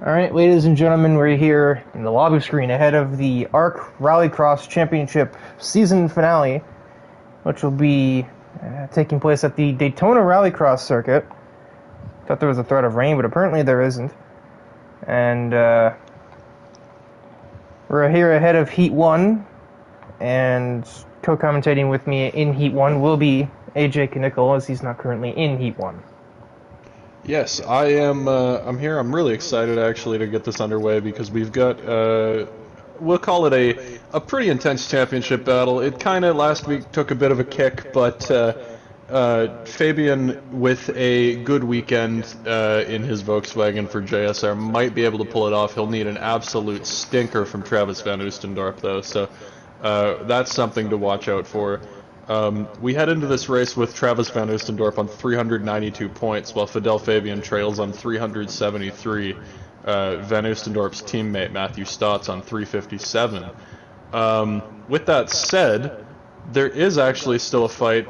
Alright, ladies and gentlemen, we're here in the lobby screen ahead of the ARC Rallycross Championship season finale, which will be taking place at the Daytona Rallycross circuit. Thought there was a threat of rain, but apparently there isn't. And we're here ahead of Heat 1, and co-commentating with me in Heat 1 will be AJ Knickel, as he's not currently in Heat 1. Yes, I am. I'm here. I'm really excited actually to get this underway because we've got, we'll call it a pretty intense championship battle. It kind of last week took a bit of a kick, but Fabian, with a good weekend in his Volkswagen for JSR, might be able to pull it off. He'll need an absolute stinker from Travis Van Oostendorp though, so that's something to watch out for. We head into this race with Travis Van Oostendorp on 392 points, while Fidel Fabian trails on 373. Van Oostendorp's teammate Matthew Stotts on 357. With that said, there is actually still a fight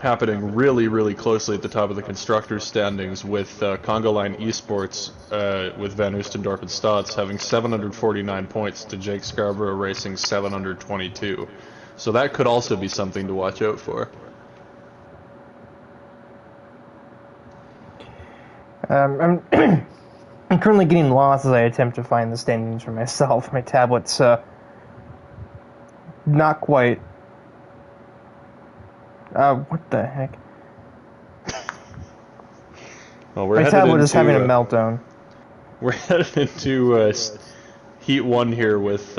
happening really closely at the top of the constructors' standings with Congo Line Esports with Van Oostendorp and Stotts having 749 points to Jake Scarborough Racing's 722. So that could also be something to watch out for. I'm currently getting lost as I attempt to find the standings for myself. My tablet's not quite... what the heck? Well, my tablet is having a meltdown. We're headed into Heat 1 here with...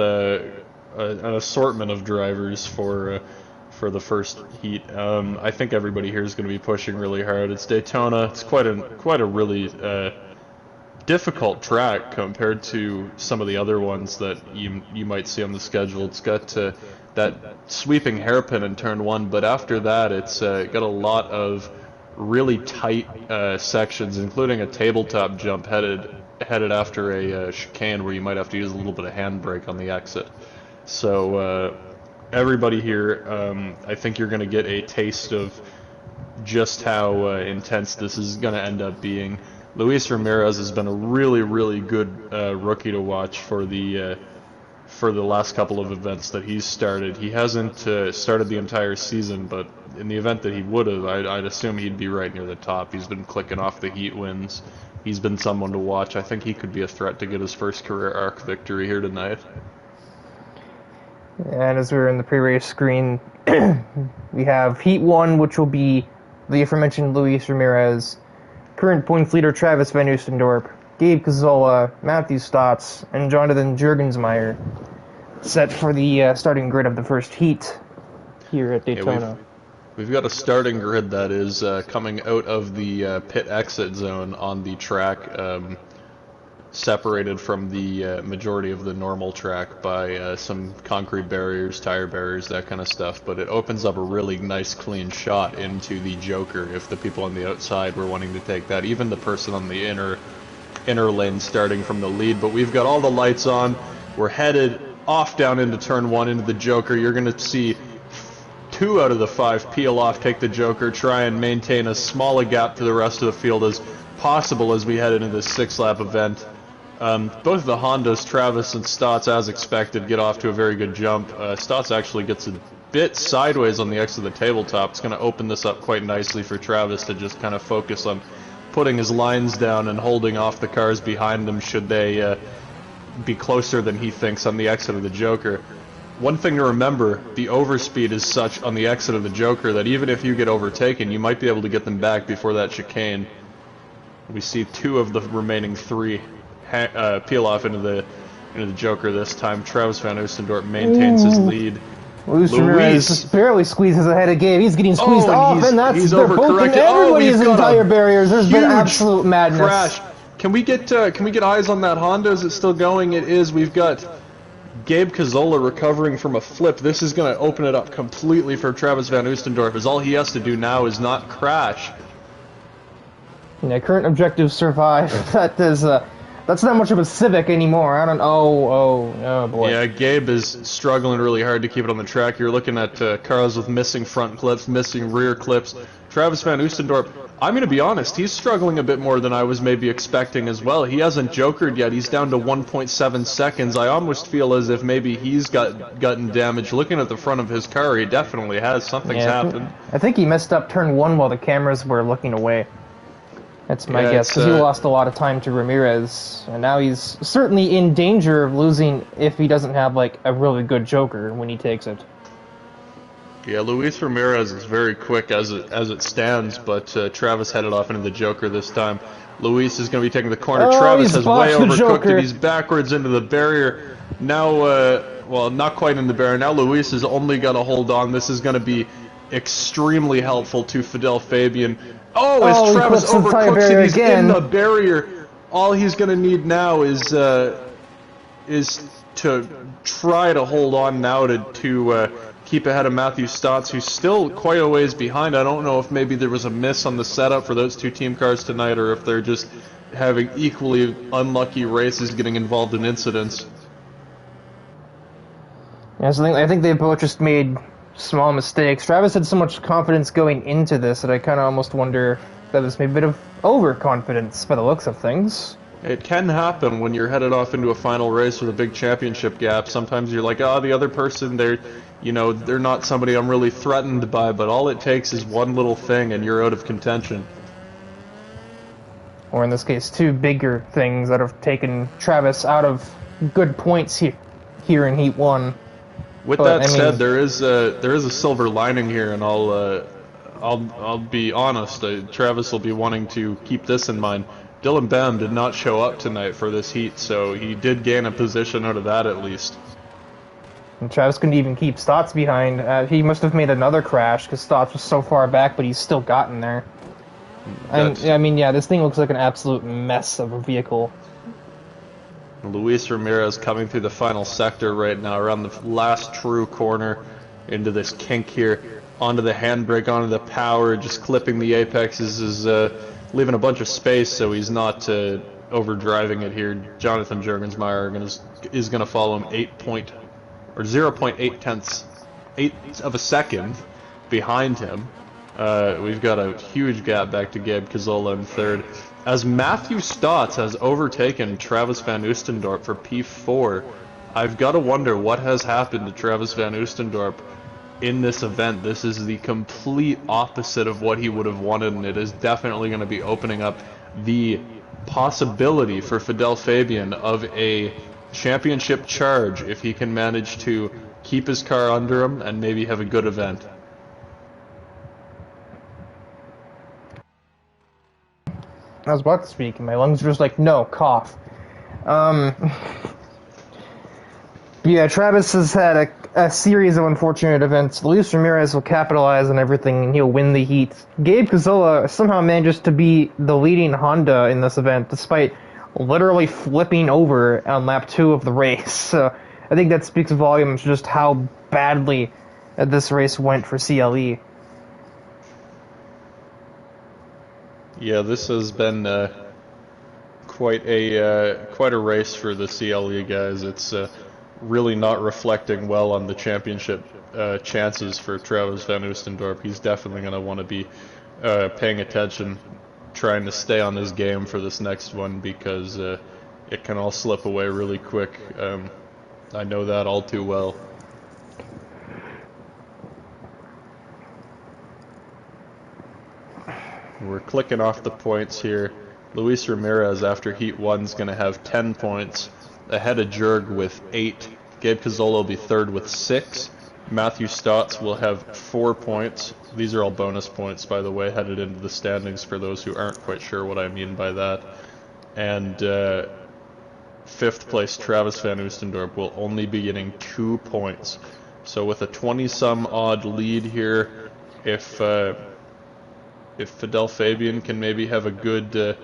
an assortment of drivers for the first heat. I think everybody here is going to be pushing really hard. It's Daytona. It's quite a really difficult track compared to some of the other ones that you might see on the schedule. It's got that sweeping hairpin in turn 1, but after that it's got a lot of really tight sections, including a tabletop jump headed after a chicane where you might have to use a little bit of handbrake on the exit. So everybody here, I think you're going to get a taste of just how intense this is going to end up being. Luis Ramirez has been a really good rookie to watch for the last couple of events that he's started. He hasn't started the entire season, but in the event that he would have, I'd assume he'd be right near the top. He's been clicking off the heat wins. He's been someone to watch. I think he could be a threat to get his first career ARC victory here tonight. And as we were in the pre-race screen, we have Heat 1, which will be the aforementioned Luis Ramirez, current points leader Travis Van Oostendorp, Gabe Cazola, Matthew Stotts, and Jonathan Jurgensmeyer, set for the starting grid of the first heat here at Daytona. Yeah, we've got a starting grid that is coming out of the pit exit zone on the track, separated from the majority of the normal track by some concrete barriers, tire barriers, that kind of stuff, but it opens up a really nice clean shot into the Joker if the people on the outside were wanting to take that, even the person on the inner lane starting from the lead. But we've got all the lights on, we're headed off down into turn 1 into the Joker. You're going to see 2 out of the 5 peel off, take the Joker, try and maintain as small a gap to the rest of the field as possible as we head into this 6-lap event. Both of the Hondas, Travis and Stotts, as expected, get off to a very good jump. Stotts actually gets a bit sideways on the exit of the tabletop. It's going to open this up quite nicely for Travis to just kind of focus on putting his lines down and holding off the cars behind him should they be closer than he thinks on the exit of the Joker. One thing to remember, the overspeed is such on the exit of the Joker that even if you get overtaken, you might be able to get them back before that chicane. We see 2 of the remaining 3 peel off into the Joker this time. Travis Van Oostendorp maintains his lead. Luis Ramirez just barely squeezes ahead of Gabe. He's getting squeezed off, and they're both in everybody's entire barriers. There's been absolute madness. Crash. Can we get eyes on that Honda? Is it still going? It is. We've got Gabe Cazola recovering from a flip. This is going to open it up completely for Travis Van Oostendorp, as all he has to do now is not crash. Yeah, current objective survive. That is that's not much of a Civic anymore. I don't. Oh boy. Yeah, Gabe is struggling really hard to keep it on the track. You're looking at cars with missing front clips, missing rear clips. Travis Van Oostendorp I'm going to be honest, he's struggling a bit more than I was maybe expecting as well. He hasn't jokered yet. He's down to 1.7 seconds. I almost feel as if maybe he's gotten damage. Looking at the front of his car, he definitely has. Something's happened. I think he messed up turn 1 while the cameras were looking away. That's my guess, because he lost a lot of time to Ramirez, and now he's certainly in danger of losing if he doesn't have, like, a really good joker when he takes it. Yeah, Luis Ramirez is very quick as it stands, but Travis headed off into the joker this time. Luis is going to be taking the corner. Travis has way overcooked it. He's backwards into the barrier. Now, well, not quite in the barrier. Now Luis has only got to hold on. This is going to be extremely helpful to Fidel Fabian. Oh, as Travis overcooks it, he's in the barrier. All he's going to need now is to try to hold on now to keep ahead of Matthew Stotts, who's still quite a ways behind. I don't know if maybe there was a miss on the setup for those two team cars tonight, or if they're just having equally unlucky races, getting involved in incidents. Yeah, so I think they both just made small mistakes. Travis had so much confidence going into this that I kind of almost wonder that this may be a bit of overconfidence by the looks of things. It can happen when you're headed off into a final race with a big championship gap. Sometimes you're like, oh, the other person, they're not somebody I'm really threatened by, but all it takes is one little thing and you're out of contention. Or in this case, two bigger things that have taken Travis out of good points here in Heat 1. With that said, there is a silver lining here, and I'll be honest. Travis will be wanting to keep this in mind. Dylan Bem did not show up tonight for this heat, so he did gain a position out of that at least. And Travis couldn't even keep Stotts behind. He must have made another crash because Stotts was so far back, but he's still gotten there. And I mean, yeah, this thing looks like an absolute mess of a vehicle. Luis Ramirez coming through the final sector right now, around the last true corner into this kink here, onto the handbrake, onto the power, just clipping the apexes, is leaving a bunch of space so he's not overdriving it here. Jonathan Jurgensmeyer is going to follow him 0.8 tenths of a second behind him. We've got a huge gap back to Gabe Cazzola in third, as Matthew Stotts has overtaken Travis Van Oostendorp for P4. I've got to wonder what has happened to Travis Van Oostendorp in this event. This is the complete opposite of what he would have wanted, and it is definitely going to be opening up the possibility for Fidel Fabian of a championship charge if he can manage to keep his car under him and maybe have a good event. I was about to speak, and my lungs were just like, no, cough. Yeah, Travis has had a series of unfortunate events. Luis Ramirez will capitalize on everything, and he'll win the heat. Gabe Cazzola somehow manages to be the leading Honda in this event, despite literally flipping over on lap 2 of the race. So I think that speaks volumes just how badly this race went for CLE. Yeah, this has been quite a race for the CLE guys. It's really not reflecting well on the championship chances for Travis Van Oostendorp. He's definitely going to want to be paying attention, trying to stay on his game for this next one, because it can all slip away really quick. I know that all too well. We're clicking off the points here. Luis Ramirez after Heat 1 is going to have 10 points, ahead of Jurg with 8. Gabe Cazzola will be third with 6. Matthew Stotts will have 4 points. These are all bonus points, by the way, headed into the standings for those who aren't quite sure what I mean by that. And 5th place Travis Van Oostendorp will only be getting 2 points. So with a 20-some odd lead here, if Fidel Fabian can maybe have a good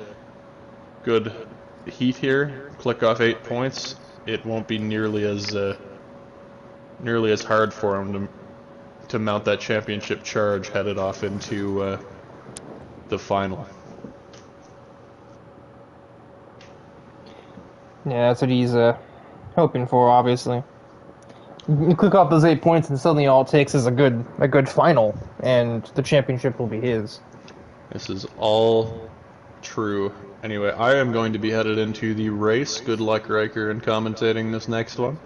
heat here, click off 8 points, it won't be nearly as hard for him to mount that championship charge headed off into the final. Yeah, that's what he's hoping for, obviously. You click off those 8 points and suddenly all it takes is a good final, and the championship will be his. This is all true. Anyway, I am going to be headed into the race. Good luck, Riker, in commentating this next one.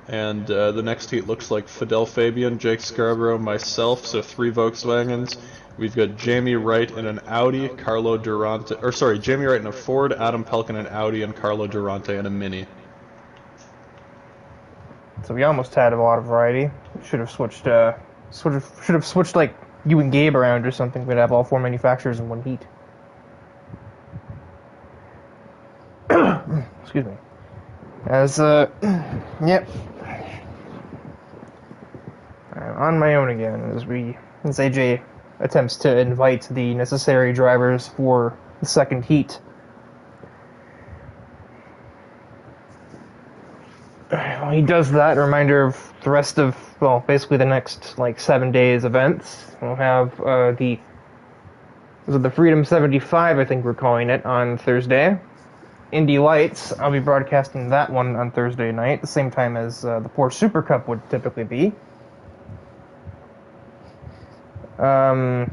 And the next heat looks like Fidel Fabian, Jake Scarborough, myself, so 3 Volkswagens. We've got Jamie Wright in an Audi, Carlo Durante, or sorry, Jamie Wright in a Ford, Adam Pelkin in an Audi, and Carlo Durante in a Mini. So we almost had a lot of variety. Should have switched, like you and Gabe around or something. We'd have all 4 manufacturers in one heat. Excuse me. As yep. I'm on my own again as AJ attempts to invite the necessary drivers for the second heat. While he does that, a reminder of the rest of, well, basically the next, like, 7 days events. We'll have, the Freedom 75, I think we're calling it, on Thursday. Indy Lights, I'll be broadcasting that one on Thursday night, the same time as, the Porsche Super Cup would typically be. In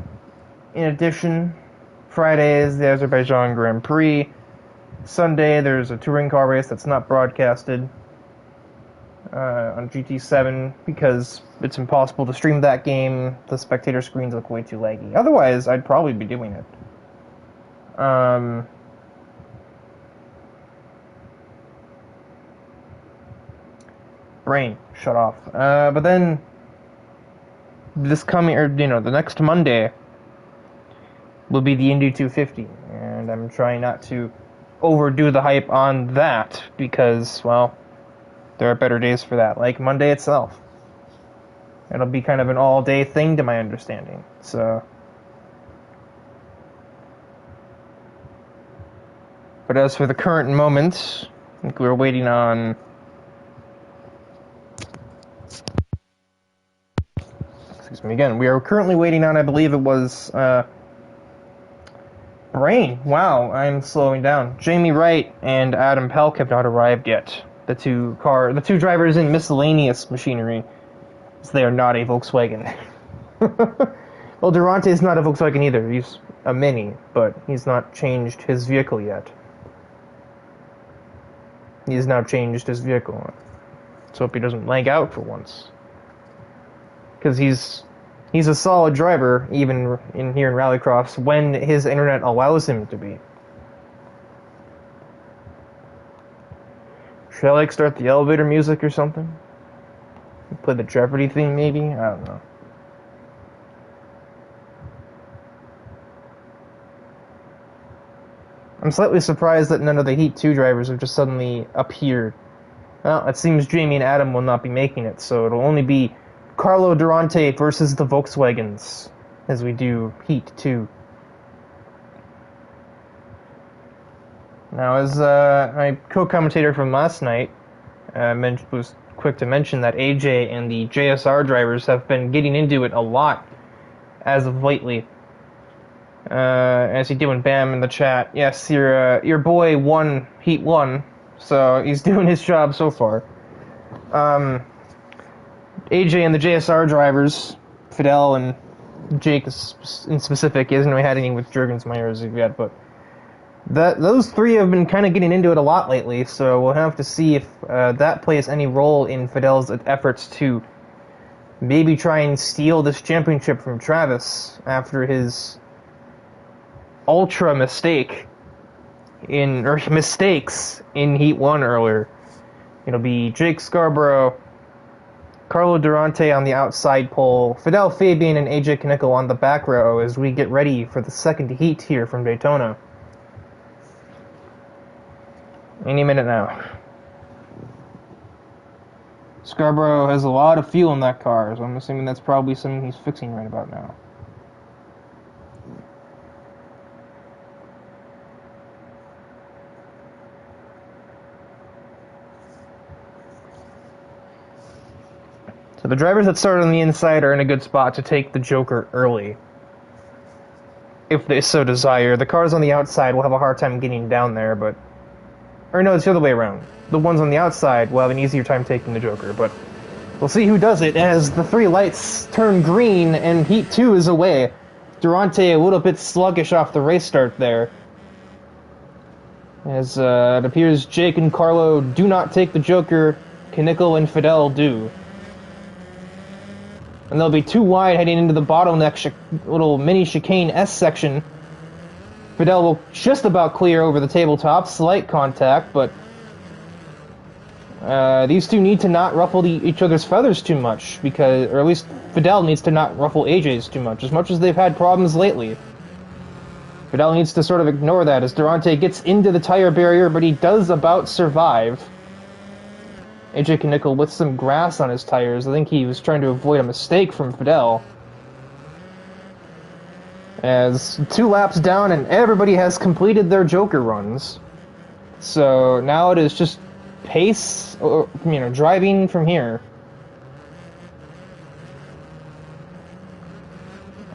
addition, Friday is the Azerbaijan Grand Prix. Sunday, there's a touring car race that's not broadcasted on GT7 because it's impossible to stream that game. The spectator screens look way too laggy. Otherwise, I'd probably be doing it. Brain, shut off. But then this coming, or the next Monday will be the Indy 250, and I'm trying not to overdo the hype on that because, well, there are better days for that, like Monday itself. It'll be kind of an all-day thing to my understanding, so. But as for the current moment, I think we're waiting on. Excuse me again. We are currently waiting on, I believe it was, Brain. Wow, I'm slowing down. Jamie Wright and Adam Pelk have not arrived yet. The two drivers in miscellaneous machinery. So they are not a Volkswagen. Well, Durante is not a Volkswagen either. He's a Mini, but he's not changed his vehicle yet. He has now changed his vehicle. Let's hope he doesn't lag out for once. Because he's a solid driver, even here in Rallycross, when his internet allows him to be. Should I, like, start the elevator music or something? Play the Jeopardy theme, maybe? I don't know. I'm slightly surprised that none of the Heat 2 drivers have just suddenly appeared. Well, it seems Jamie and Adam will not be making it, so it'll only be Carlo Durante versus the Volkswagens as we do Heat 2. Now, as my co-commentator from last night was quick to mention that AJ and the JSR drivers have been getting into it a lot as of lately. As he doing Bam in the chat, yes, your boy won Heat 1, so he's doing his job so far. AJ and the JSR drivers, Fidel and Jake in specific, he hasn't really had any with Jurgensmeyer as of yet, but those three have been kind of getting into it a lot lately, so we'll have to see if that plays any role in Fidel's efforts to maybe try and steal this championship from Travis after his ultra mistakes in Heat 1 earlier. It'll be Jake Scarborough, Carlo Durante on the outside pole, Fidel Fabian and AJ Kaneko on the back row as we get ready for the second heat here from Daytona. Any minute now. Scarborough has a lot of fuel in that car, so I'm assuming that's probably something he's fixing right about now. So the drivers that start on the inside are in a good spot to take the Joker early, if they so desire. The cars on the outside will have a hard time getting down there, but... Or no, it's the other way around. The ones on the outside will have an easier time taking the Joker, but we'll see who does it as the three lights turn green and Heat 2 is away. Durante a little bit sluggish off the race start there. As it appears Jake and Carlo do not take the Joker, Knickel and Fidel do. And they'll be too wide heading into the bottleneck little mini chicane S section. Fidel will just about clear over the tabletop, slight contact, but these two need to not ruffle each other's feathers too much, because, or at least Fidel needs to not ruffle AJ's too much, as much they've had problems lately. Fidel needs to sort of ignore that as Durante gets into the tire barrier, but he does about survive. AJ Knickel with some grass on his tires. I think he was trying to avoid a mistake from Fidel. As 2 laps down and everybody has completed their Joker runs. So now it is just pace, or, driving from here.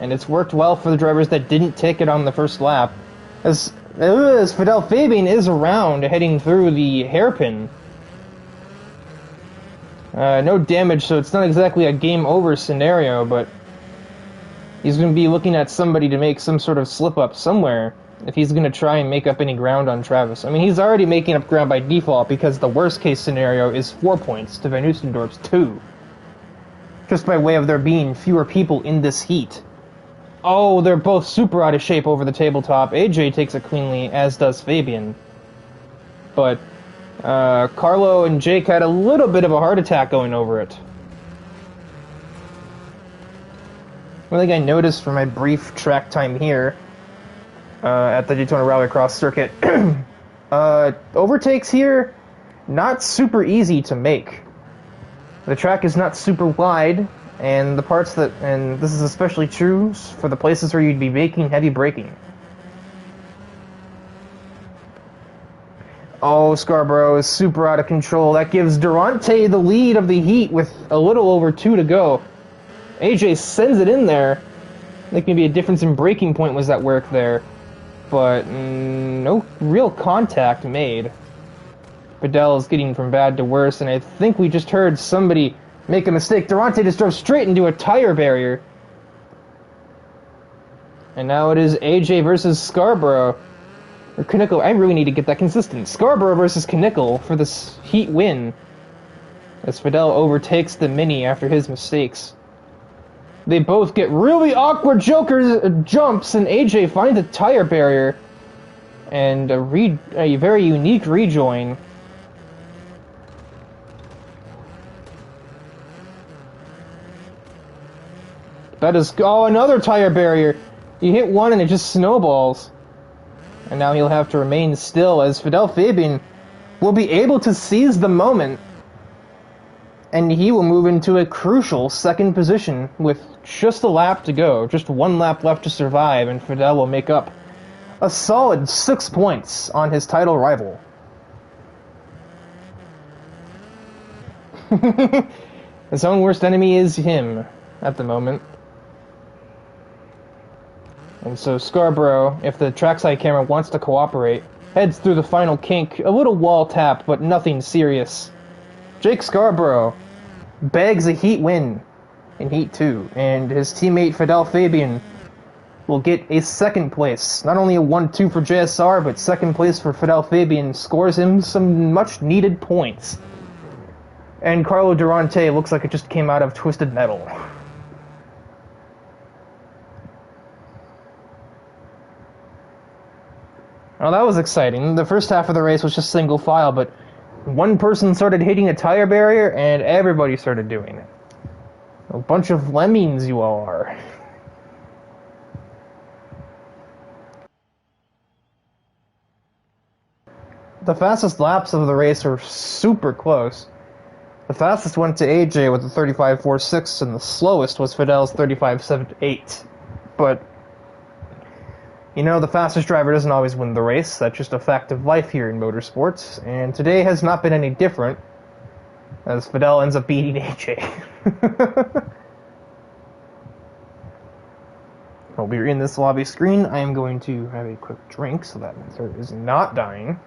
And it's worked well for the drivers that didn't take it on the first lap. As Fidel Fabian is around, heading through the hairpin. No damage, so it's not exactly a game over scenario, but he's going to be looking at somebody to make some sort of slip up somewhere if he's going to try and make up any ground on Travis. I mean, he's already making up ground by default because the worst case scenario is 4 points to Van Oostendorp's 2. Just by way of there being fewer people in this heat. Oh, they're both super out of shape over the tabletop. AJ takes it cleanly, as does Fabian. But Carlo and Jake had a little bit of a heart attack going over it. One thing I noticed from my brief track time here at the Daytona Rallycross circuit, overtakes here, not super easy to make. The track is not super wide, and the parts that, and this is especially true for the places where you'd be making heavy braking. Oh, Scarborough is super out of control. That gives Durante the lead of the heat with a little over 2 to go. AJ sends it in there. I think maybe a difference in braking point was at work there. But no real contact made. Fidel is getting from bad to worse, and I think we just heard somebody make a mistake. Durante just drove straight into a tire barrier. And now it is AJ versus Scarborough. Or Knickel. I really need to get that consistent. Scarborough versus Knickel for this heat win. As Fidel overtakes the Mini after his mistakes. They both get really awkward Joker jumps, and AJ finds a tire barrier. And a very unique rejoin. That is... Oh, another tire barrier! You hit one and it just snowballs. And now he'll have to remain still as Fidel Fabian will be able to seize the moment. And he will move into a crucial second position with just a lap to go. Just 1 lap left to survive, and Fidel will make up a solid 6 points on his title rival. His own worst enemy is him at the moment. And so Scarborough, if the trackside camera wants to cooperate, heads through the final kink, a little wall tap, but nothing serious. Jake Scarborough bags a heat win in Heat 2, and his teammate Fidel Fabian will get a second place. Not only a 1-2 for JSR, but second place for Fidel Fabian scores him some much-needed points. And Carlo Durante looks like it just came out of Twisted Metal. Well, that was exciting. The first half of the race was just single file, but one person started hitting a tire barrier, and everybody started doing it. A bunch of lemmings you all are. The fastest laps of the race are super close. The fastest went to AJ with a 35.46, and the slowest was Fidel's 35.78. But you know, the fastest driver doesn't always win the race. That's just a fact of life here in motorsports. And today has not been any different, as Fidel ends up beating AJ. While we're in this lobby screen, I am going to have a quick drink so that my throat is not dying.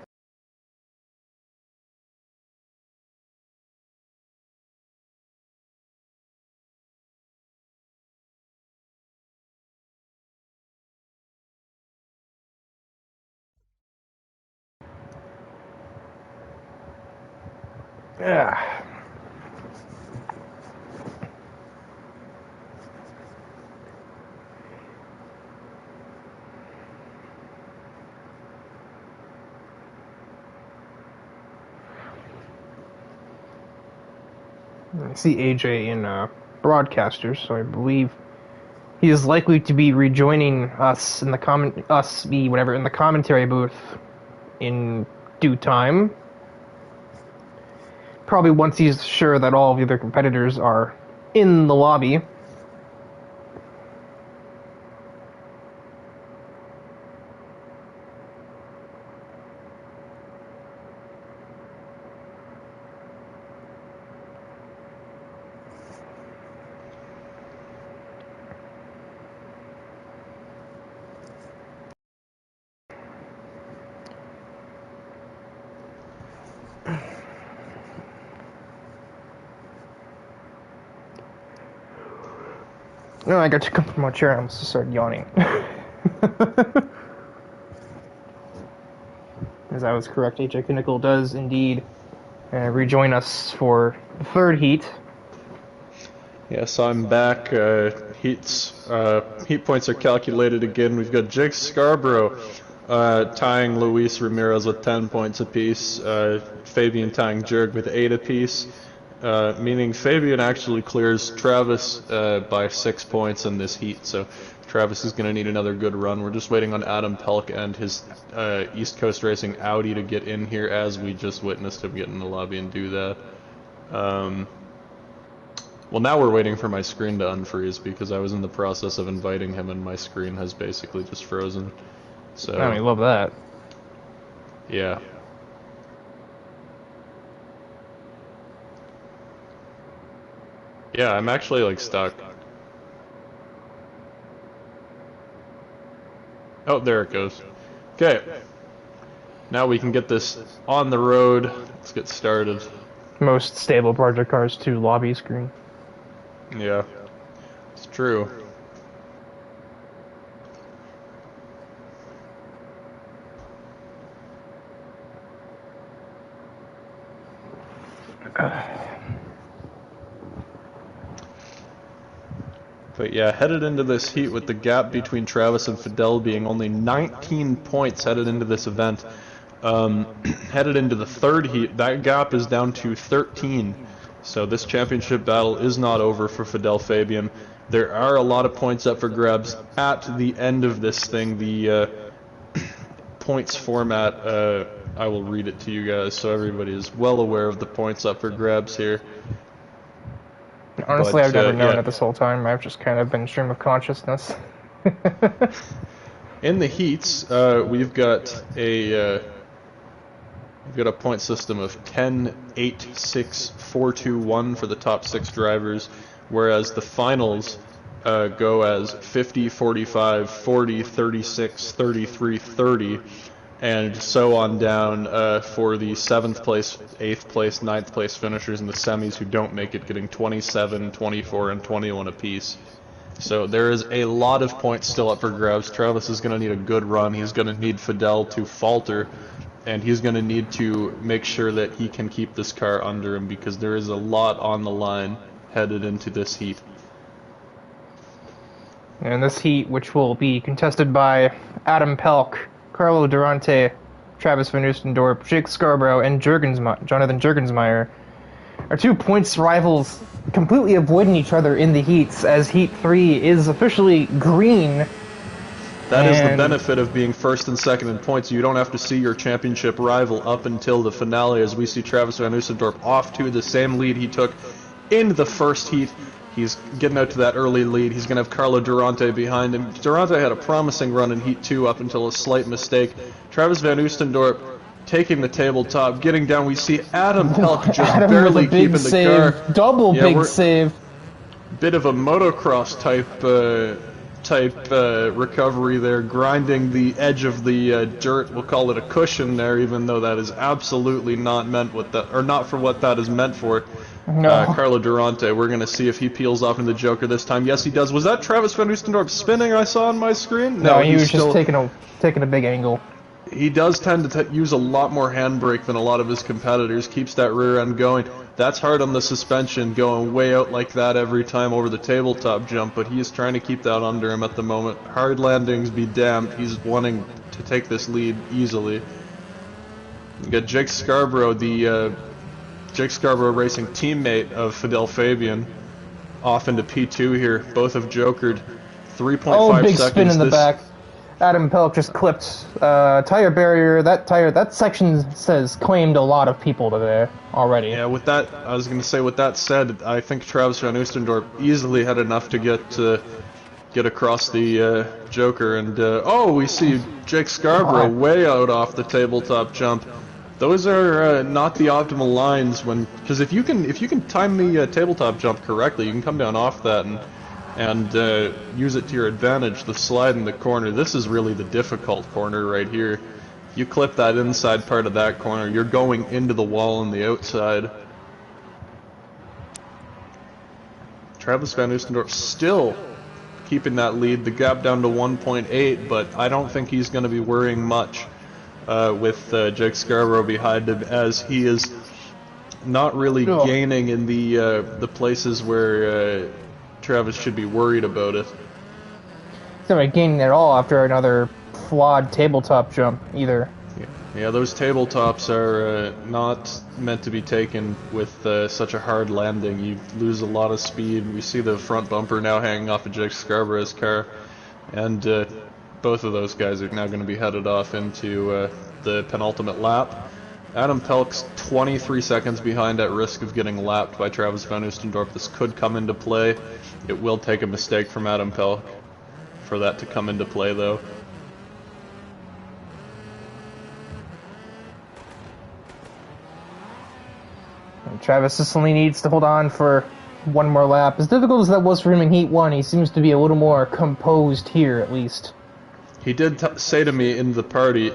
Yeah. I see AJ in broadcasters, so I believe he is likely to be rejoining us in the in the commentary booth in due time. Probably once he's sure that all of the other competitors are in the lobby. No, I got to come from my chair and I almost started yawning. As I was correct, AJ Kinnickle does indeed rejoin us for the third heat. Yes, I'm back. Heat points are calculated again. We've got Jake Scarborough tying Luis Ramirez with 10 points apiece. Fabian tying Jurg with 8 apiece. Meaning Fabian actually clears Travis by 6 points in this heat, so Travis is going to need another good run. We're just waiting on Adam Pelk and his East Coast Racing Audi to get in here, as we just witnessed him get in the lobby and do that. Well, now we're waiting for my screen to unfreeze, because I was in the process of inviting him and my screen has basically just frozen. So, I love that. Yeah. Yeah, I'm actually, like, stuck. Oh, there it goes. Okay. Now we can get this on the road. Let's get started. Most stable Project Cars 2 lobby screen. Yeah, it's true. But yeah, headed into this heat with the gap between Travis and Fidel being only 19 points headed into this event. Headed into the third heat, that gap is down to 13. So this championship battle is not over for Fidel Fabian. There are a lot of points up for grabs at the end of this thing. The points format, I will read it to you guys so everybody is well aware of the points up for grabs here. Honestly, I've never known it this whole time. I've just kind of been stream of consciousness. In the heats, we've got a point system of 10, 8, 6, 4, 2, 1 for the top 6 drivers, whereas the finals go as 50, 45, 40, 36, 33, 30, and so on down for the 7th place, 8th place, 9th place finishers in the semis who don't make it, getting 27, 24, and 21 apiece. So there is a lot of points still up for grabs. Travis is going to need a good run. He's going to need Fidel to falter, and he's going to need to make sure that he can keep this car under him, because there is a lot on the line headed into this heat. And this heat, which will be contested by Adam Pelk, Carlo Durante, Travis Van Oostendorp, Jake Scarborough, and Jonathan Jurgensmeyer, are 2 points rivals completely avoiding each other in the heats, as Heat 3 is officially green. That is the benefit of being first and second in points. You don't have to see your championship rival up until the finale, as we see Travis Van Oostendorp off to the same lead he took in the first heat. He's getting out to that early lead. He's going to have Carlo Durante behind him. Durante had a promising run in Heat 2 up until a slight mistake. Travis Van Oostendorp taking the tabletop, getting down. We see Adam Pelk just Adam barely keeping the save. car. Double big save. Bit of a motocross type recovery there, grinding the edge of the dirt. We'll call it a cushion there, even though that is absolutely not meant what that, or not for what that is meant for. No. Carlo Durante, we're going to see if he peels off in the Joker this time. Yes, he does. Was that Travis Van Oostendorp spinning I saw on my screen? No, he was just taking a big angle. He does tend to use a lot more handbrake than a lot of his competitors, keeps that rear end going. That's hard on the suspension, going way out like that every time over the tabletop jump, but he's trying to keep that under him at the moment. Hard landings be damned, he's wanting to take this lead easily. You got Jake Scarborough, the Jake Scarborough Racing teammate of Fidel Fabian, off into P2 here. Both have jokered 3.5 oh, big seconds. Spin in the back. Adam Pelk just clipped tire barrier. That section says claimed a lot of people today already. Yeah, with that, I was going to say, with that said, I think Travis van Oostendorp easily had enough to get across the Joker, and oh, we see Jake Scarborough way out off the tabletop jump. Those are not the optimal lines, because if you can time the tabletop jump correctly, you can come down off that and use it to your advantage. The slide in the corner, this is really the difficult corner right here. You clip that inside part of that corner, you're going into the wall on the outside. Travis van Oostendorp still keeping that lead, the gap down to 1.8, but I don't think he's going to be worrying much with Jake Scarborough behind him, as he is not really gaining in the places where Travis should be worried about it. He's not gaining at all after another flawed tabletop jump either. Yeah, those tabletops are not meant to be taken with such a hard landing. You lose a lot of speed. We see the front bumper now hanging off of Jake Scarborough's car, and both of those guys are now going to be headed off into the penultimate lap. Adam Pelk's 23 seconds behind, at risk of getting lapped by Travis van Oostendorp. This could come into play. It will take a mistake from Adam Pelk for that to come into play, though. And Travis Sicily needs to hold on for one more lap. As difficult as that was for him in Heat 1, he seems to be a little more composed here, at least. He did say to me in the party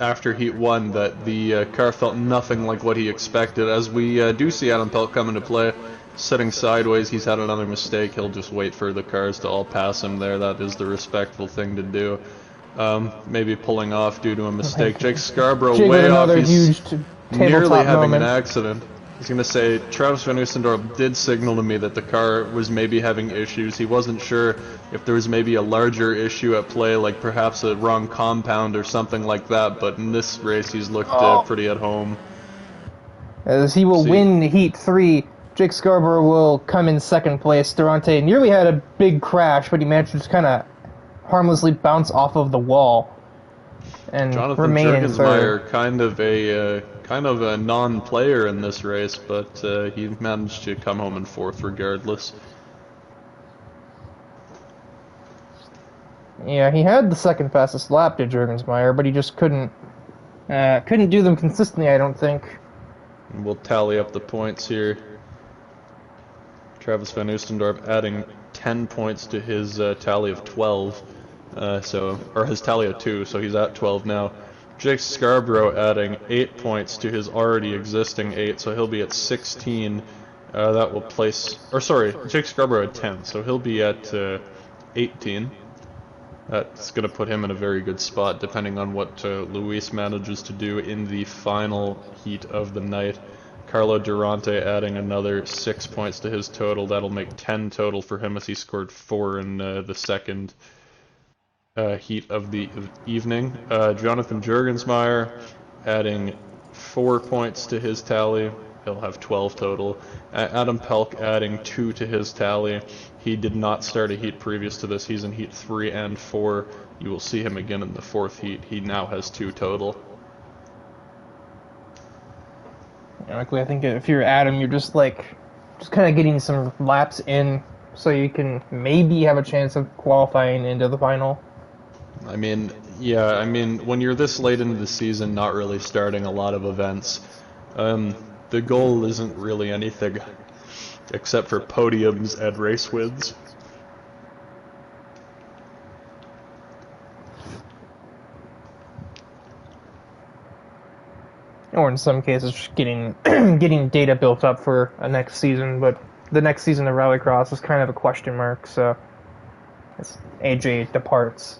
after Heat 1 that the car felt nothing like what he expected. As we do see Adam Pelk come into play, sitting sideways, he's had another mistake. He'll just wait for the cars to all pass him there. That is the respectful thing to do. Maybe pulling off due to a mistake. Jake Scarborough way off. He's nearly having an accident. I was going to say, Travis van Oostendorp did signal to me that the car was maybe having issues. He wasn't sure if there was maybe a larger issue at play, like perhaps a wrong compound or something like that, but in this race he's looked pretty at home. As he will win Heat 3, Jake Scarborough will come in second place. Durante nearly had a big crash, but he managed to just kind of harmlessly bounce off of the wall and remain in third. Kind of a non-player in this race, but he managed to come home in fourth regardless. Yeah, he had the second fastest lap to Juergensmeyer, but he just couldn't do them consistently, I don't think. And we'll tally up the points here. Travis van Oostendorp adding 10 points to his tally of 12, or his tally of 2, so he's at 12 now. Jake Scarborough adding 8 points to his already existing 8, so he'll be at 16. That will place, Jake Scarborough at 10, so he'll be at 18. That's going to put him in a very good spot, depending on what Luis manages to do in the final heat of the night. Carlo Durante adding another 6 points to his total. That'll make 10 total for him, as he scored 4 in the second heat of the evening. Jonathan Juergensmeyer adding 4 points to his tally. He'll have 12 total. Adam Pelk adding 2 to his tally. He did not start a heat previous to this. He's in heat 3 and 4. You will see him again in the fourth heat. He now has 2 total. I think if you're Adam, you're just kind of getting some laps in so you can maybe have a chance of qualifying into the final. I mean, when you're this late into the season, not really starting a lot of events, the goal isn't really anything except for podiums and race wins. Or in some cases, just getting data built up for a next season, but the next season of Rallycross is kind of a question mark, so as AJ departs.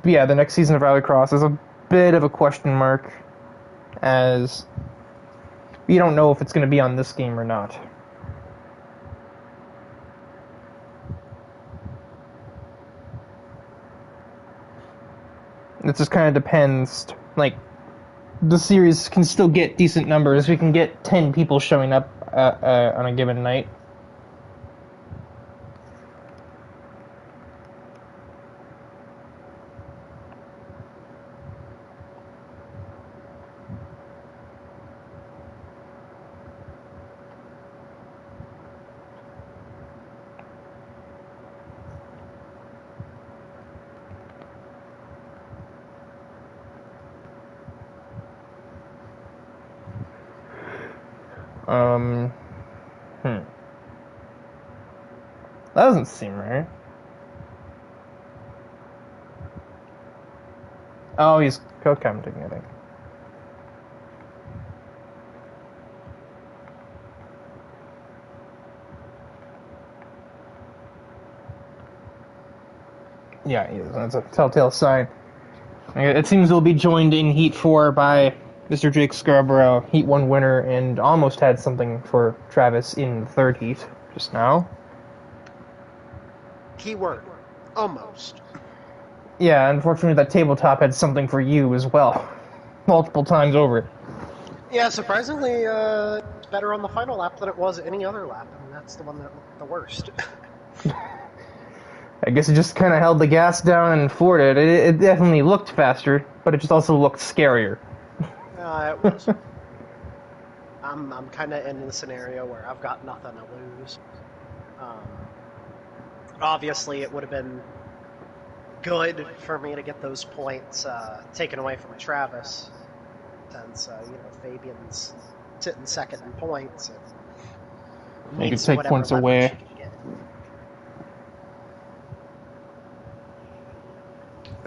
yeah, the next season of Rallycross is a bit of a question mark, as we don't know if it's going to be on this game or not. It just kind of depends. Like, the series can still get decent numbers. We can get 10 people showing up on a given night. That doesn't seem right. Oh, he's co-commenting, I think. Yeah, he is. That's a telltale sign. It seems he'll be joined in Heat 4 by Mr. Jake Scarborough, Heat 1 winner, and almost had something for Travis in the third heat just now. Keyword, almost. Yeah, unfortunately that tabletop had something for you as well. Multiple times over. Yeah, surprisingly, it's better on the final lap than it was any other lap, and that's the one that looked the worst. I guess it just kind of held the gas down and floored it. It definitely looked faster, but it just also looked scarier. It was. I'm kind of in the scenario where I've got nothing to lose. Obviously, it would have been good for me to get those points taken away from Travis, since Fabian's sitting second in points. You can take points away.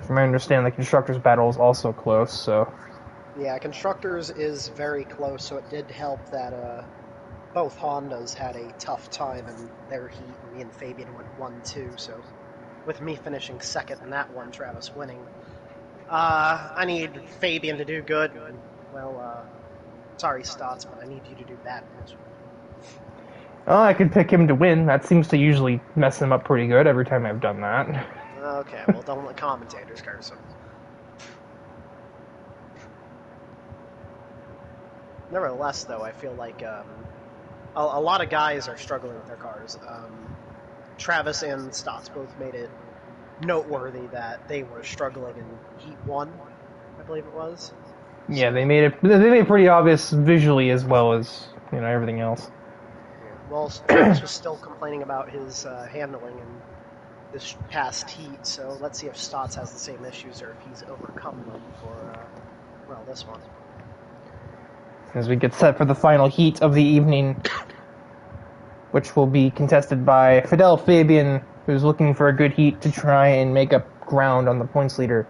From what I understand, the Constructors' battle is also close, so... Yeah, Constructors is very close, so it did help that both Hondas had a tough time in their heat, and me and Fabian went 1-2, so with me finishing second in that one, Travis winning. I need Fabian to do good, and, well, sorry, Stotts, but I need you to do bad in this one. Oh, I could pick him to win. That seems to usually mess him up pretty good every time I've done that. Okay, well, don't let commentators curse him. Nevertheless, though, I feel like a lot of guys are struggling with their cars. Travis and Stotts both made it noteworthy that they were struggling in Heat 1, I believe it was. Yeah, they made it pretty obvious visually as well as, everything else. Well, Travis was still complaining about his handling in this past heat, so let's see if Stotts has the same issues or if he's overcome them for, this one. As we get set for the final heat of the evening, which will be contested by Fidel Fabian, who's looking for a good heat to try and make up ground on the points leader.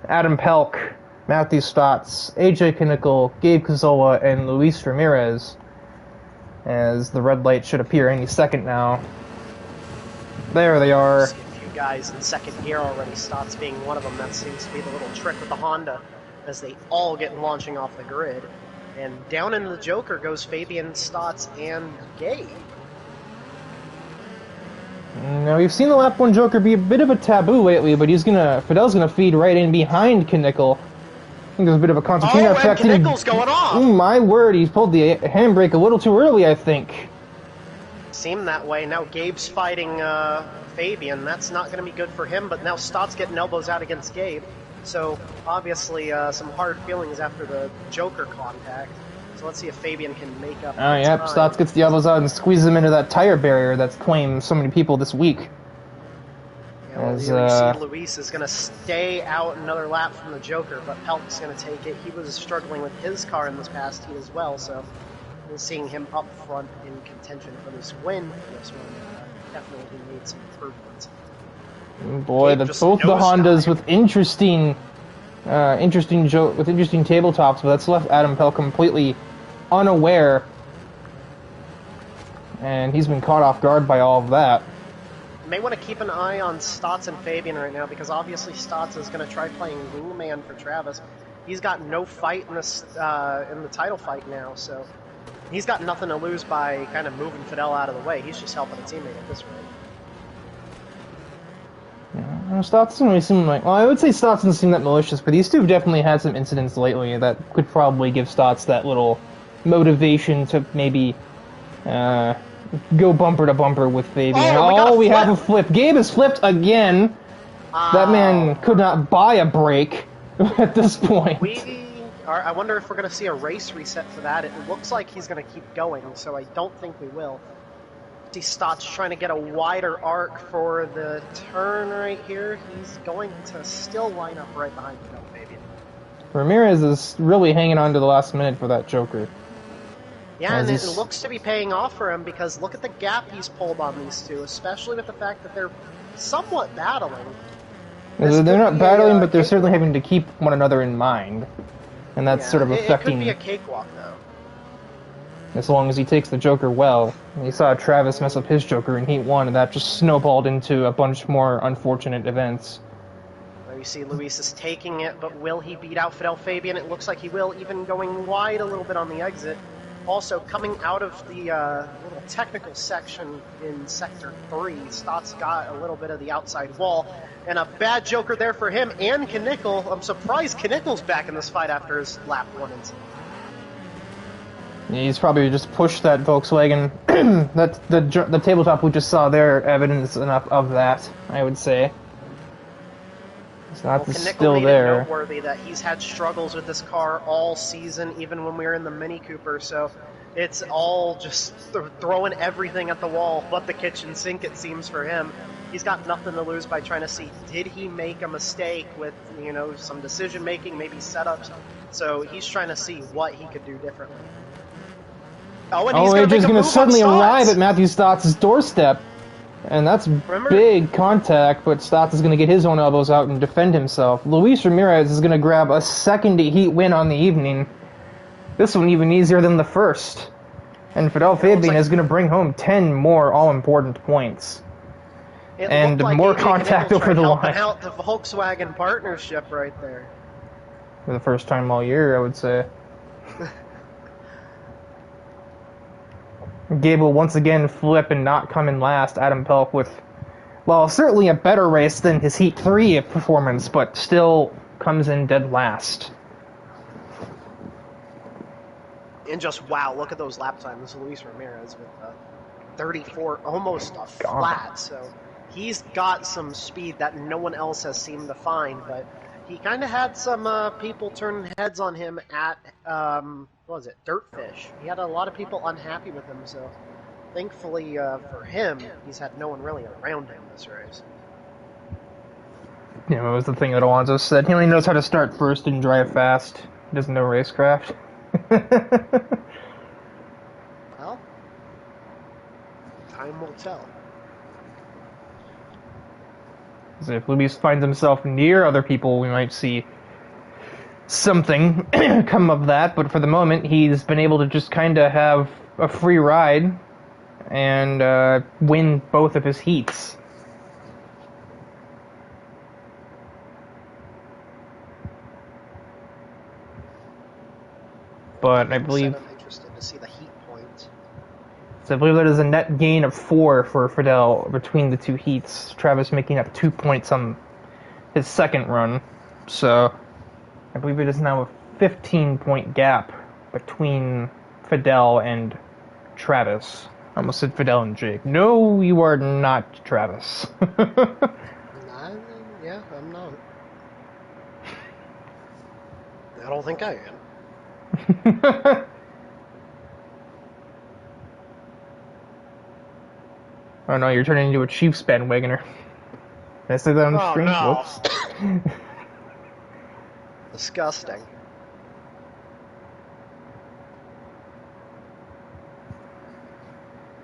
Adam Pelk, Matthew Stotts, AJ Knickel, Gabe Cazzola, and Luis Ramirez, as the red light should appear any second now. There they are. See a few guys in second gear already, Stotts being one of them. That seems to be the little trick with the Honda, as they all get launching off the grid. And down in the Joker goes Fabian, Stotts, and Gabe. Now, we've seen the lap 1 Joker be a bit of a taboo lately, but Fidel's gonna feed right in behind Knickel. I think there's a bit of a concertina effect. Oh, and Knickel's going off! Oh, my word, he's pulled the handbrake a little too early, I think. Seemed that way. Now Gabe's fighting Fabian. That's not going to be good for him, but now Stotts getting elbows out against Gabe. So, obviously, some hard feelings after the Joker contact. So let's see if Fabian can make up. Oh, yep, Stotts gets the elbows out and squeezes him into that tire barrier that's claimed so many people this week. Yeah, well, Luis is going to stay out another lap from the Joker, but Pelk's going to take it. He was struggling with his car in this past heat as well, so we're seeing him up front in contention for this win for this one. Definitely made some improvements. Boy, both the Hondas with interesting tabletops, but that's left Adam Pelk completely unaware, and he's been caught off guard by all of that. may want to keep an eye on Stotts and Fabian right now, because obviously Stotts is going to try playing rule man for Travis. He's got no fight in this in the title fight now, so he's got nothing to lose by kind of moving Fidel out of the way. He's just helping a teammate at this rate. Yeah, Stotts doesn't really seem like... Well, I would say Stotts doesn't seem that malicious, but these two have definitely had some incidents lately that could probably give Stotts that little motivation to maybe go bumper to bumper with Fabian. Oh, we have a flip. Gabe has flipped again. That man could not buy a break at this point. I wonder if we're going to see a race reset for that. It looks like he's going to keep going, so I don't think we will. See Stotts trying to get a wider arc for the turn right here. He's going to still line up right behind Fidel Fabian. Ramirez is really hanging on to the last minute for that Joker. Yeah, and it looks to be paying off for him, because look at the gap he's pulled on these two, especially with the fact that they're somewhat battling. They're not battling, but they're certainly having to keep one another in mind. And that's sort of affecting... It could be a cakewalk, though. As long as he takes the Joker well. You saw Travis mess up his Joker in Heat 1, and that just snowballed into a bunch more unfortunate events. Well, you see Luis is taking it, but will he beat out Fidel Fabian? It looks like he will, even going wide a little bit on the exit. Also, coming out of the little technical section in Sector 3, Stotts got a little bit of the outside wall, and a bad Joker there for him and Knickel. I'm surprised Knickel's back in this fight after his lap 1 incident. He's probably just pushed that Volkswagen. That's the tabletop we just saw there, evidence enough of that, I would say. Stotts is still there. It's noteworthy that he's had struggles with this car all season, even when we were in the Mini Cooper, so it's all just throwing everything at the wall but the kitchen sink, it seems, for him. He's got nothing to lose by trying to see, did he make a mistake with, you know, some decision making, maybe setups, so he's trying to see what he could do differently. Oh, and he's going to suddenly arrive at Matthew Stotts' doorstep. And that's big contact, but Stotts is going to get his own elbows out and defend himself. Luis Ramirez is going to grab a second Heat win on the evening. This one even easier than the first. And Fidel Fabian is going to bring home 10 more all-important points. And more contact over the line. Out the Volkswagen partnership right there. For the first time all year, I would say. Gabe will once again flip and not come in last. Adam Pelk with, well, certainly a better race than his Heat 3 performance, but still comes in dead last. And just, wow, look at those lap times. Luis Ramirez with 34, almost a flat. So he's got some speed that no one else has seemed to find, but he kind of had some people turn heads on him at, what was it, Dirtfish. He had a lot of people unhappy with him, so thankfully for him, he's had no one really around him this race. Yeah, it was the thing that Alonso said. He only knows how to start first and drive fast. He doesn't know racecraft. Well, time will tell. So if Luis finds himself near other people, we might see something come of that, but for the moment, he's been able to just kind of have a free ride and win both of his heats. But I believe... I'm interested to see the heat points. So I believe that is a net gain of 4 for Fidel between the two heats. Travis making up 2 points on his second run. So I believe it is now a 15-point gap between Fidel and Travis. I almost said Fidel and Jake. No, you are not Travis. Yeah, I'm not. I don't think I am. Oh no, you're turning into a Chiefs bandwagoner. Did I say that on the stream? No. Whoops. Disgusting.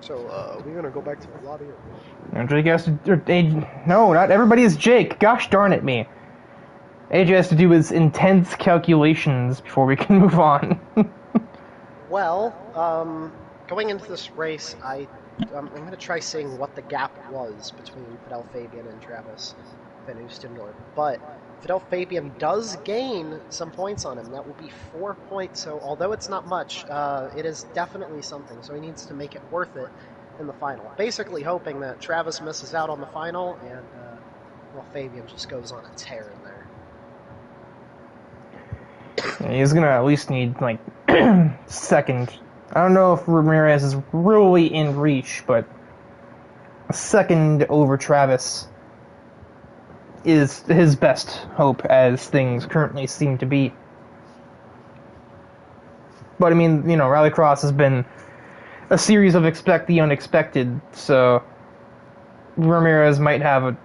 So, we're gonna go back to the lobby. And Jake has to. No, not everybody is Jake. Gosh darn it, me. AJ has to do his intense calculations before we can move on. Well, going into this race, I'm going to try seeing what the gap was between Fidel Fabian and Travis Van Oostendorp. But Fidel Fabian does gain some points on him. That will be 4 points. So although it's not much, it is definitely something. So he needs to make it worth it in the final. Basically hoping that Travis misses out on the final and well, Fabian just goes on a tear in there. Yeah, he's gonna at least need like second. I don't know if Ramirez is really in reach, but a second over Travis is his best hope as things currently seem to be. But I mean, you know, Rallycross has been a series of expect the unexpected, so Ramirez might have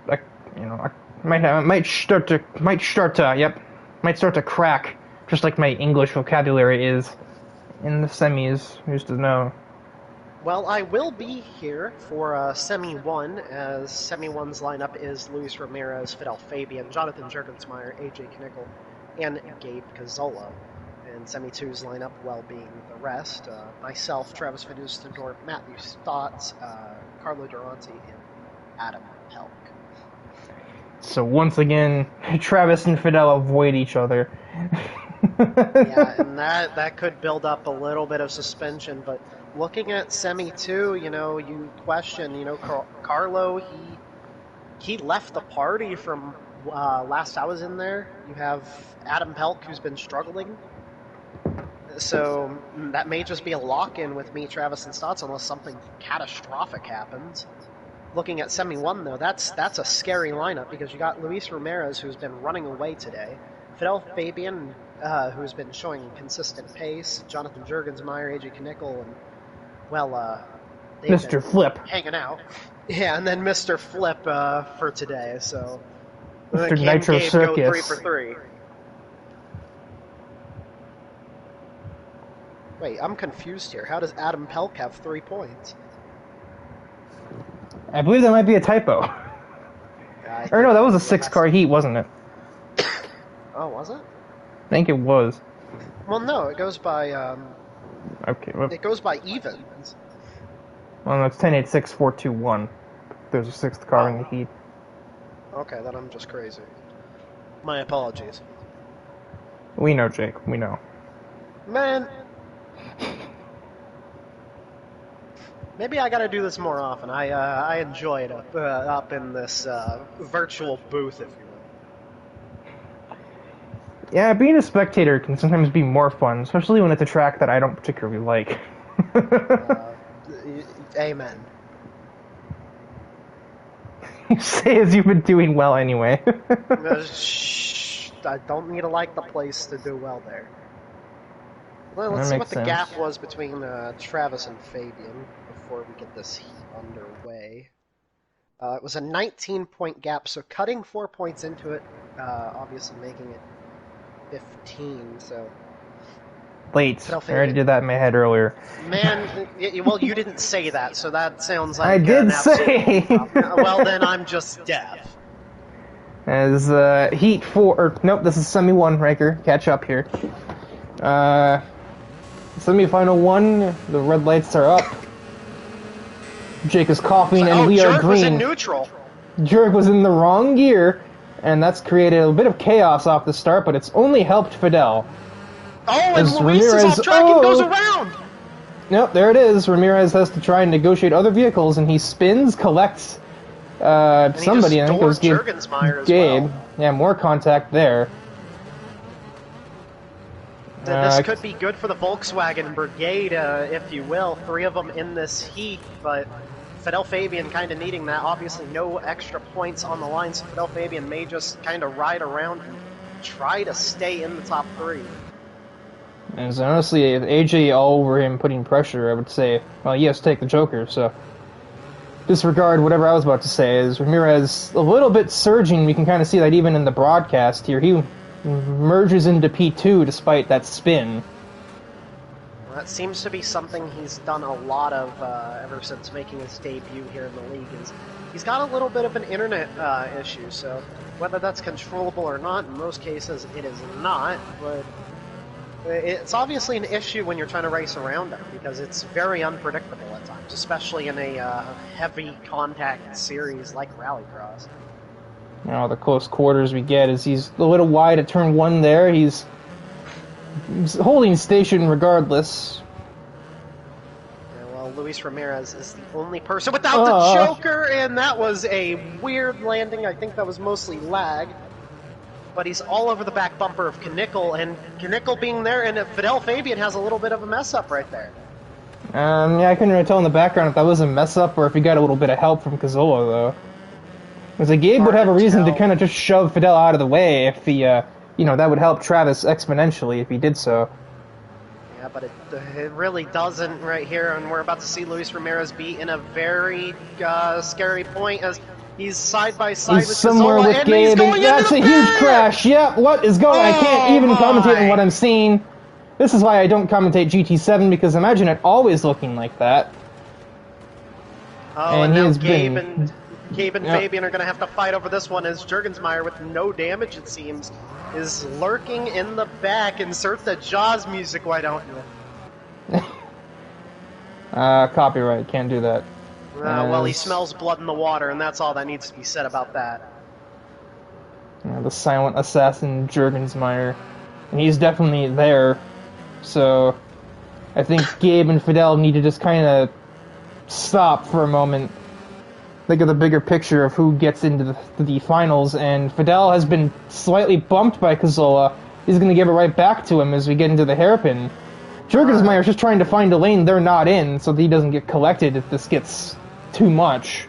might start to crack, just like my English vocabulary is in the semis. Who's to know? Well, I will be here for Semi 1, as Semi 1's lineup is Luis Ramirez, Fidel Fabian, Jonathan Juergensmeyer, AJ Knickel, and Gabe Cazzola. And Semi 2's lineup, well, being the rest, myself, Travis Van Oostendorp, Matthew Stotts, Carlo Durante, and Adam Pelk. So once again, Travis and Fidel avoid each other. Yeah, and that could build up a little bit of suspension, but looking at Semi 2, you know, you question, you know, Carlo, he left the party from last I was in there. You have Adam Pelk, who's been struggling. So that may just be a lock-in with me, Travis, and Stotts, unless something catastrophic happens. Looking at Semi 1, though, that's a scary lineup, because you got Luis Ramirez, who's been running away today, Fidel Fabian, who's been showing consistent pace, Jonathan Juergensmeyer, AJ Knickel, and, well, Mr. Flip. Hanging out. Yeah, and then Mr. Flip for today, so... Mr. Nitro Gabe Circus. Go 3 for 3. Wait, I'm confused here. How does Adam Pelk have 3 points? I believe that might be a typo. Or no, that was a 6-car heat, wasn't it? Oh, was it? I think it was. Well, no, it goes by, Okay, well, it goes by evens. that's 10-8-6-4-2-1. There's a 6th car in the heat. Okay, then I'm just crazy. My apologies. We know, Jake. We know. Man! Maybe I gotta do this more often. I enjoy it up in this virtual booth, if you will. Yeah, being a spectator can sometimes be more fun, especially when it's a track that I don't particularly like. Amen. You say as you've been doing well anyway. Shh, I don't need to like the place to do well there. Well, let's That see makes what the sense. gap was between Travis and Fabian before we get this heat underway. It was a 19-point gap, so cutting 4 points into it, obviously making it 15, so... Late. I already did that in my head earlier. Man, well, you didn't say that, so that sounds like I did an absolute say! problem. Well, then I'm just deaf. As Heat 4, or nope, this is Semi 1, Riker. Catch up here. Semi-final 1, the red lights are up. Jake is coughing, and we are Jerk green. was in neutral. Jerk was in the wrong gear, and that's created a bit of chaos off the start, but it's only helped Fidel. Oh, and As Luis is Ramirez- off track and goes oh! around! Nope, there it is. Ramirez has to try and negotiate other vehicles, and he spins, collects somebody. I think it was Juergensmeyer as Gabe. well. Yeah, more contact there. This could be good for the Volkswagen Brigade, if you will. 3 of them in this heat, but Fidel Fabian kind of needing that. Obviously, no extra points on the line, so Fidel Fabian may just kind of ride around and try to stay in the top 3. And so honestly, if AJ all over him putting pressure, I would say, well, yes, take the Joker, so... Disregard whatever I was about to say, is Ramirez a little bit surging. We can kind of see that even in the broadcast here. He merges into P2 despite that spin. Well, that seems to be something he's done a lot of ever since making his debut here in the league. He's got a little bit of an internet issue, so whether that's controllable or not, in most cases it is not, but It's obviously an issue when you're trying to race around him because it's very unpredictable at times, especially in a heavy contact series like Rallycross. You know, the close quarters we get is he's a little wide at turn 1 there. He's holding station regardless. Yeah, well, Luis Ramirez is the only person without the choker, and that was a weird landing. I think that was mostly lag. But he's all over the back bumper of Knickel, and Knickel being there, and Fidel Fabian has a little bit of a mess up right there. Yeah, I couldn't really tell in the background if that was a mess up or if he got a little bit of help from Cazzola, though. Because Gabe would have a reason to kind of just shove Fidel out of the way if he, you know, that would help Travis exponentially if he did so. Yeah, but it really doesn't right here, and we're about to see Luis Ramirez be in a very scary point as he's side by side with somewhere Cazzola, with and Gabe, he's going that's a huge crash. Yep, what is going on? I can't even commentate on what I'm seeing. This is why I don't commentate GT7, because imagine it always looking like that. Oh, and now Gabe and Fabian are going to have to fight over this one as Juergensmeyer, with no damage it seems, is lurking in the back. Insert the Jaws music, why don't you? Copyright, can't do that. Well, he smells blood in the water, and that's all that needs to be said about that. The silent assassin Juergensmeyer. And he's definitely there. So, I think Gabe and Fidel need to just kind of stop for a moment. Think of the bigger picture of who gets into the finals, and Fidel has been slightly bumped by Cazzola. He's going to give it right back to him as we get into the hairpin. Juergensmeyer's just trying to find a lane they're not in so that he doesn't get collected if this gets too much.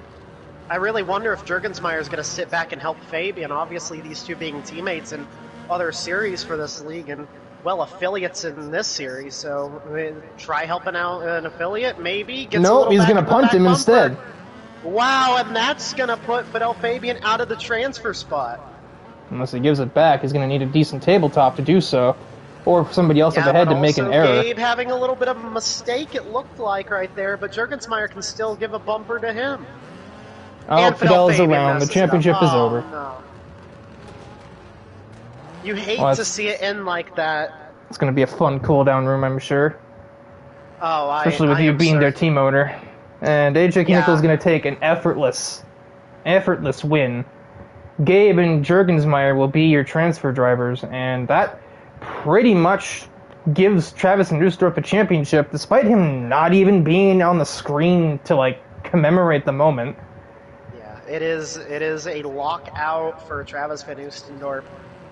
I really wonder if Juergensmeyer is going to sit back and help Fabian. Obviously, these two being teammates in other series for this league, and, well, affiliates in this series, so try helping out an affiliate, maybe? Nope, he's going to punt him instead. Wow, and that's going to put Fidel Fabian out of the transfer spot. Unless he gives it back, he's going to need a decent tabletop to do so. Or somebody else up ahead to make an error. Gabe having a little bit of a mistake, it looked like, right there, but Juergensmeyer can still give a bumper to him. Oh, Fidel is around. The championship is over. No. You hate to see it end like that. It's going to be a fun cooldown room, I'm sure. Especially with you being their team owner. And AJ Knickel is going to take an effortless win. Gabe and Juergensmeyer will be your transfer drivers, and that pretty much gives Travis Neusdorf a championship, despite him not even being on the screen to, like, commemorate the moment. Yeah, it is a lockout for Travis Van Oostendorp.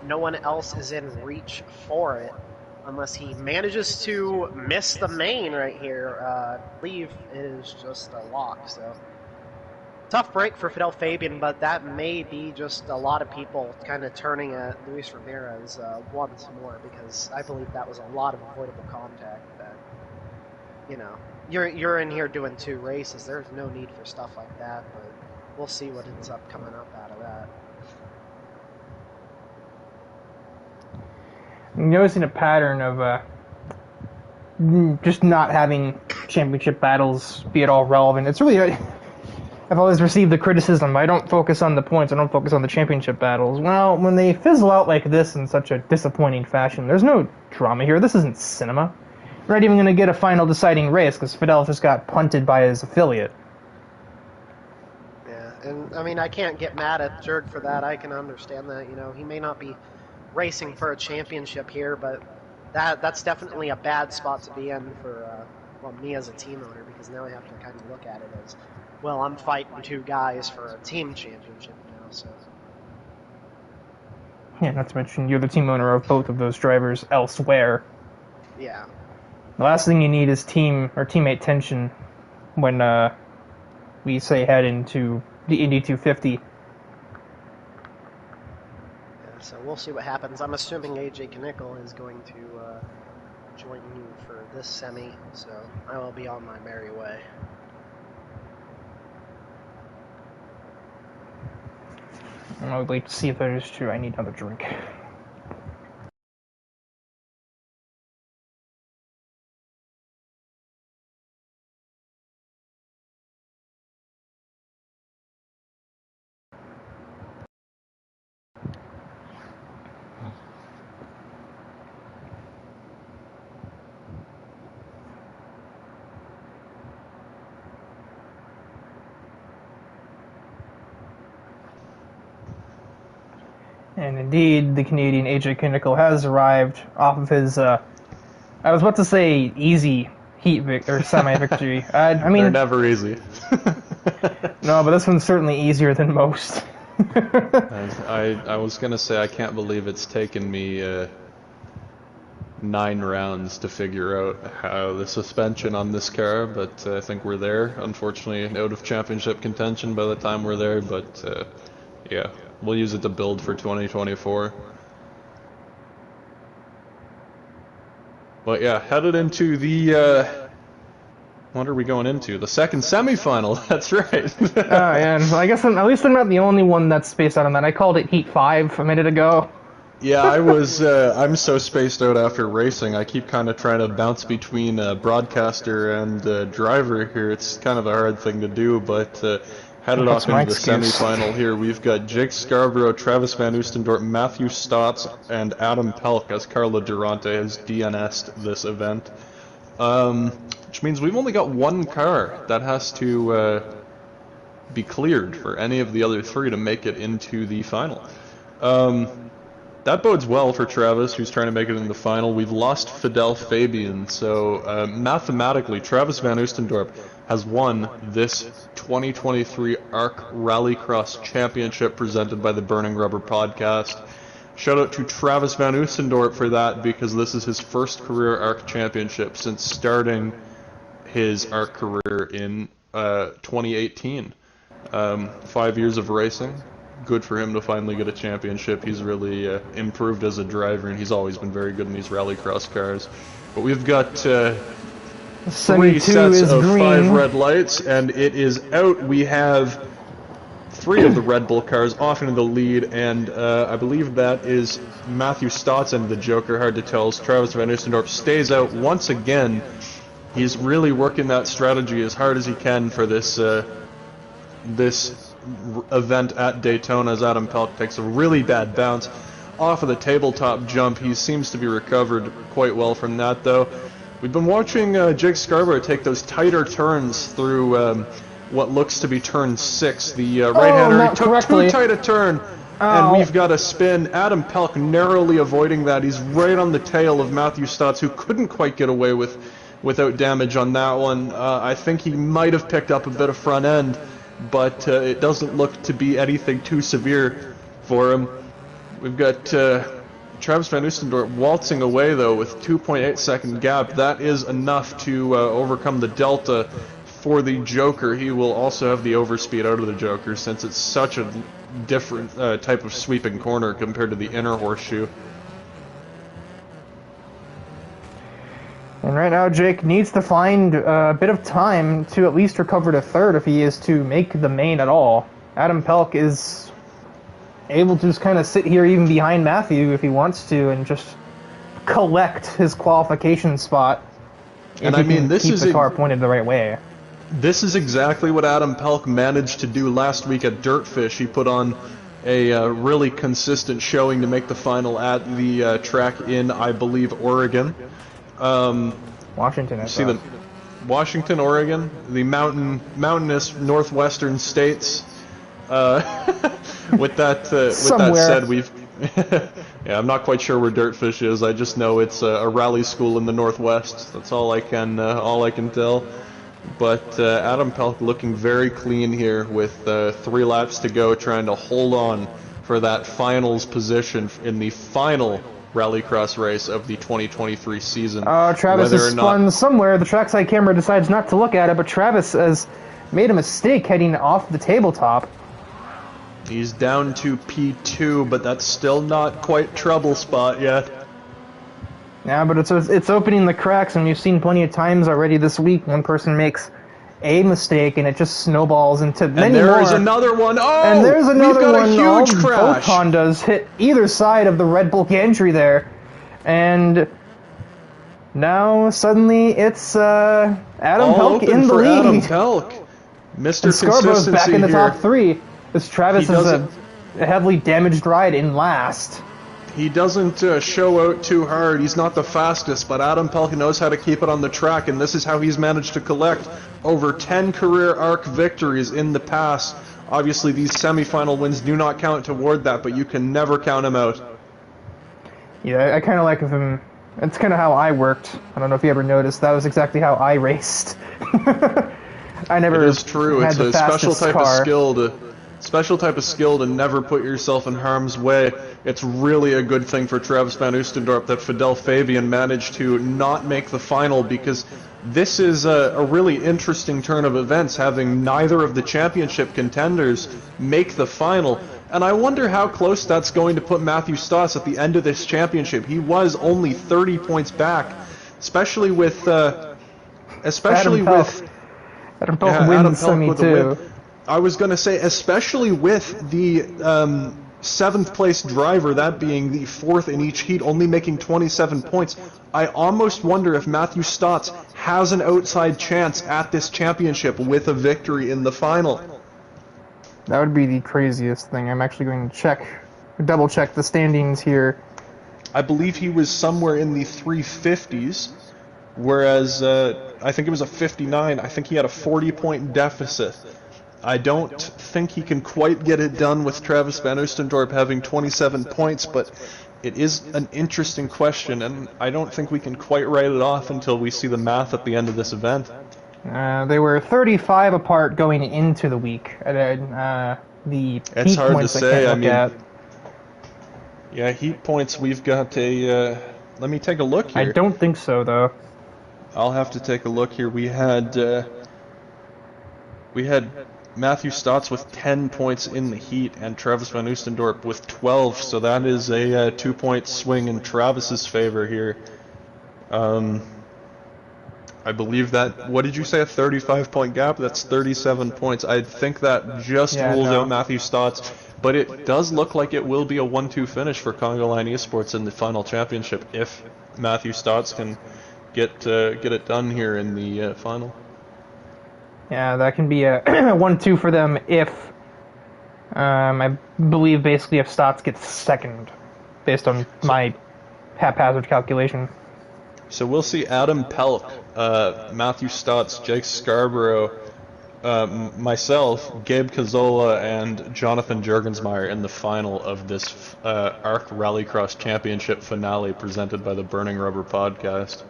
No one else is in reach for it, unless he manages to miss the main right here. Leave is just a lock, so tough break for Fidel Fabian, but that may be just a lot of people kind of turning at Luis Ramirez once more, because I believe that was a lot of avoidable contact that, you know, you're in here doing 2 races. There's no need for stuff like that, but we'll see what ends up coming up out of that. I'm noticing a pattern of just not having championship battles be at all relevant. It's really... I've always received the criticism, I don't focus on the points, I don't focus on the championship battles. Well, when they fizzle out like this in such a disappointing fashion, there's no drama here. This isn't cinema. We're not even going to get a final deciding race because Fidel just got punted by his affiliate. Yeah, and I mean, I can't get mad at Jurg for that. I can understand that. You know, he may not be racing for a championship here, but that's definitely a bad spot to be in for well, me as a team owner, because now I have to kind of look at it as, well, I'm fighting 2 guys for a team championship now, so. Yeah, not to mention you're the team owner of both of those drivers elsewhere. Yeah. The last thing you need is team or teammate tension when we say head into the Indy 250. Yeah, so we'll see what happens. I'm assuming AJ Knickel is going to join you for this semi, so I will be on my merry way. I would like to see if that is true. I need another drink. And indeed, the Canadian AJ Kinnickle has arrived off of his, I was about to say easy heat or semi-victory. I mean, they're never easy. no, but this one's certainly easier than most. I was gonna say I can't believe it's taken me 9 rounds to figure out how the suspension on this car, but I think we're there. Unfortunately, out of championship contention by the time we're there, but yeah, we'll use it to build for 2024. But yeah, headed into the what are we going into? The second semifinal. That's right. Yeah, I guess at least I'm not the only one that's spaced out on that. I called it Heat 5 a minute ago. Yeah, I'm so spaced out after racing. I keep kind of trying to bounce between broadcaster and driver here. It's kind of a hard thing to do, but headed off into the semifinal here. We've got Jake Scarborough, Travis Van Oostendorp, Matthew Stotts, and Adam Pelk as Carlo Durante has DNS'd this event. Which means we've only got one car that has to be cleared for any of the other 3 to make it into the final. That bodes well for Travis, who's trying to make it in the final. We've lost Fidel Fabian, so mathematically, Travis Van Oostendorp has won this 2023 ARC Rallycross Championship presented by the Burning Rubber Podcast. Shout out to Travis Van Oostendorp for that, because this is his first career ARC Championship since starting his ARC career in 2018. 5 years of racing. Good for him to finally get a championship. He's really improved as a driver, and he's always been very good in these rallycross cars. But we've got 3 sets of 5 red lights, and it is out. We have 3 of the Red Bull cars off into the lead, and I believe that is Matthew Stotts and the Joker. Hard to tell as Travis Van Oostendorp stays out once again. He's really working that strategy as hard as he can for this event at Daytona, as Adam Pelk takes a really bad bounce off of the tabletop jump. He seems to be recovered quite well from that, though. We've been watching Jake Scarborough take those tighter turns through what looks to be turn 6. The right-hander took correctly. too tight a turn, and we've got a spin. Adam Pelk narrowly avoiding that. He's right on the tail of Matthew Stotts, who couldn't quite get away without damage on that one. I think he might have picked up a bit of front end, but it doesn't look to be anything too severe for him. We've got Travis Van Oostendorp waltzing away, though, with 2.8 second gap. That is enough to overcome the delta for the Joker. He will also have the overspeed out of the Joker, since it's such a different type of sweeping corner compared to the inner horseshoe. And right now, Jake needs to find a bit of time to at least recover to third if he is to make the main at all. Adam Pelk is able to just kind of sit here even behind Matthew if he wants to and just collect his qualification spot. And I mean, this is the car pointed the right way. This is exactly what Adam Pelk managed to do last week at Dirtfish. He put on a really consistent showing to make the final at the track in, I believe, Oregon. Washington, I see the Washington, Oregon, the mountainous northwestern states. With that said, we've yeah, I'm not quite sure where Dirtfish is. I just know it's a rally school in the northwest. That's all I can tell. But Adam Pelk looking very clean here with 3 laps to go, trying to hold on for that finals position in the final Rallycross race of the 2023 season. Travis is spun somewhere. The trackside camera decides not to look at it, but Travis has made a mistake heading off the tabletop. He's down to P2, but that's still not quite trouble spot yet. Yeah, but it's opening the cracks, and we've seen plenty of times already this week one person makes a mistake and it just snowballs into many more. And there is another one. Oh, and there's another one. We've got a huge crash. Both Hondas hit either side of the Red Bull gantry there, and now suddenly it's Adam Pelk in the lead. Adam Pelk, Mr. And Scarborough's back in the here. top 3. As Travis is a heavily damaged ride in last. He doesn't show out too hard. He's not the fastest, but Adam Pelka knows how to keep it on the track, and this is how he's managed to collect over 10 career ARC victories in the past. Obviously, these semifinal wins do not count toward that, but you can never count him out. Yeah, I kind of like him. It's kind of how I worked. I don't know if you ever noticed. That was exactly how I raced. I never. It is true. Had it's the a special type car. of skill to never put yourself in harm's way. It's really a good thing for Travis Van Oostendorp that Fidel Fabian managed to not make the final, because this is a really interesting turn of events, having neither of the championship contenders make the final. And I wonder how close that's going to put Matthew Stotts at the end of this championship. He was only 30 points back, especially with Adam Pelk wins semi too. I was going to say, especially with the 7th place driver, that being the 4th in each heat, only making 27 points. I almost wonder if Matthew Stotts has an outside chance at this championship with a victory in the final. That would be the craziest thing. I'm actually going to double check the standings here. I believe he was somewhere in the 350s, whereas I think it was a 59. I think he had a 40-point deficit. I don't think he can quite get it done with Travis Van Oostendorp having 27 points, but it is an interesting question, and I don't think we can quite write it off until we see the math at the end of this event. They were 35 apart going into the week. The it's heat hard to points say. I mean, yeah, heat points. We've got a. Let me take a look here. I don't think so, though. I'll have to take a look here. We had Matthew Stotts with 10 points in the heat and Travis Van Oostendorp with 12, so that is a 2-point swing in Travis's favor here. I believe that, what did you say, a 35-point gap? That's 37 points. I think that just rules out Matthew Stotts, but it does look like it will be a 1-2 finish for Congo Line Esports in the final championship if Matthew Stotts can get it done here in the final. Yeah, that can be a 1-2 for them if, I believe basically if Stotts gets second, based on my haphazard calculation. So we'll see Adam Pelk, Matthew Stotts, Jake Scarborough, myself, Gabe Cazzola, and Jonathan Juergensmeyer in the final of this ARC Rallycross Championship finale presented by the Burning Rubber Podcast.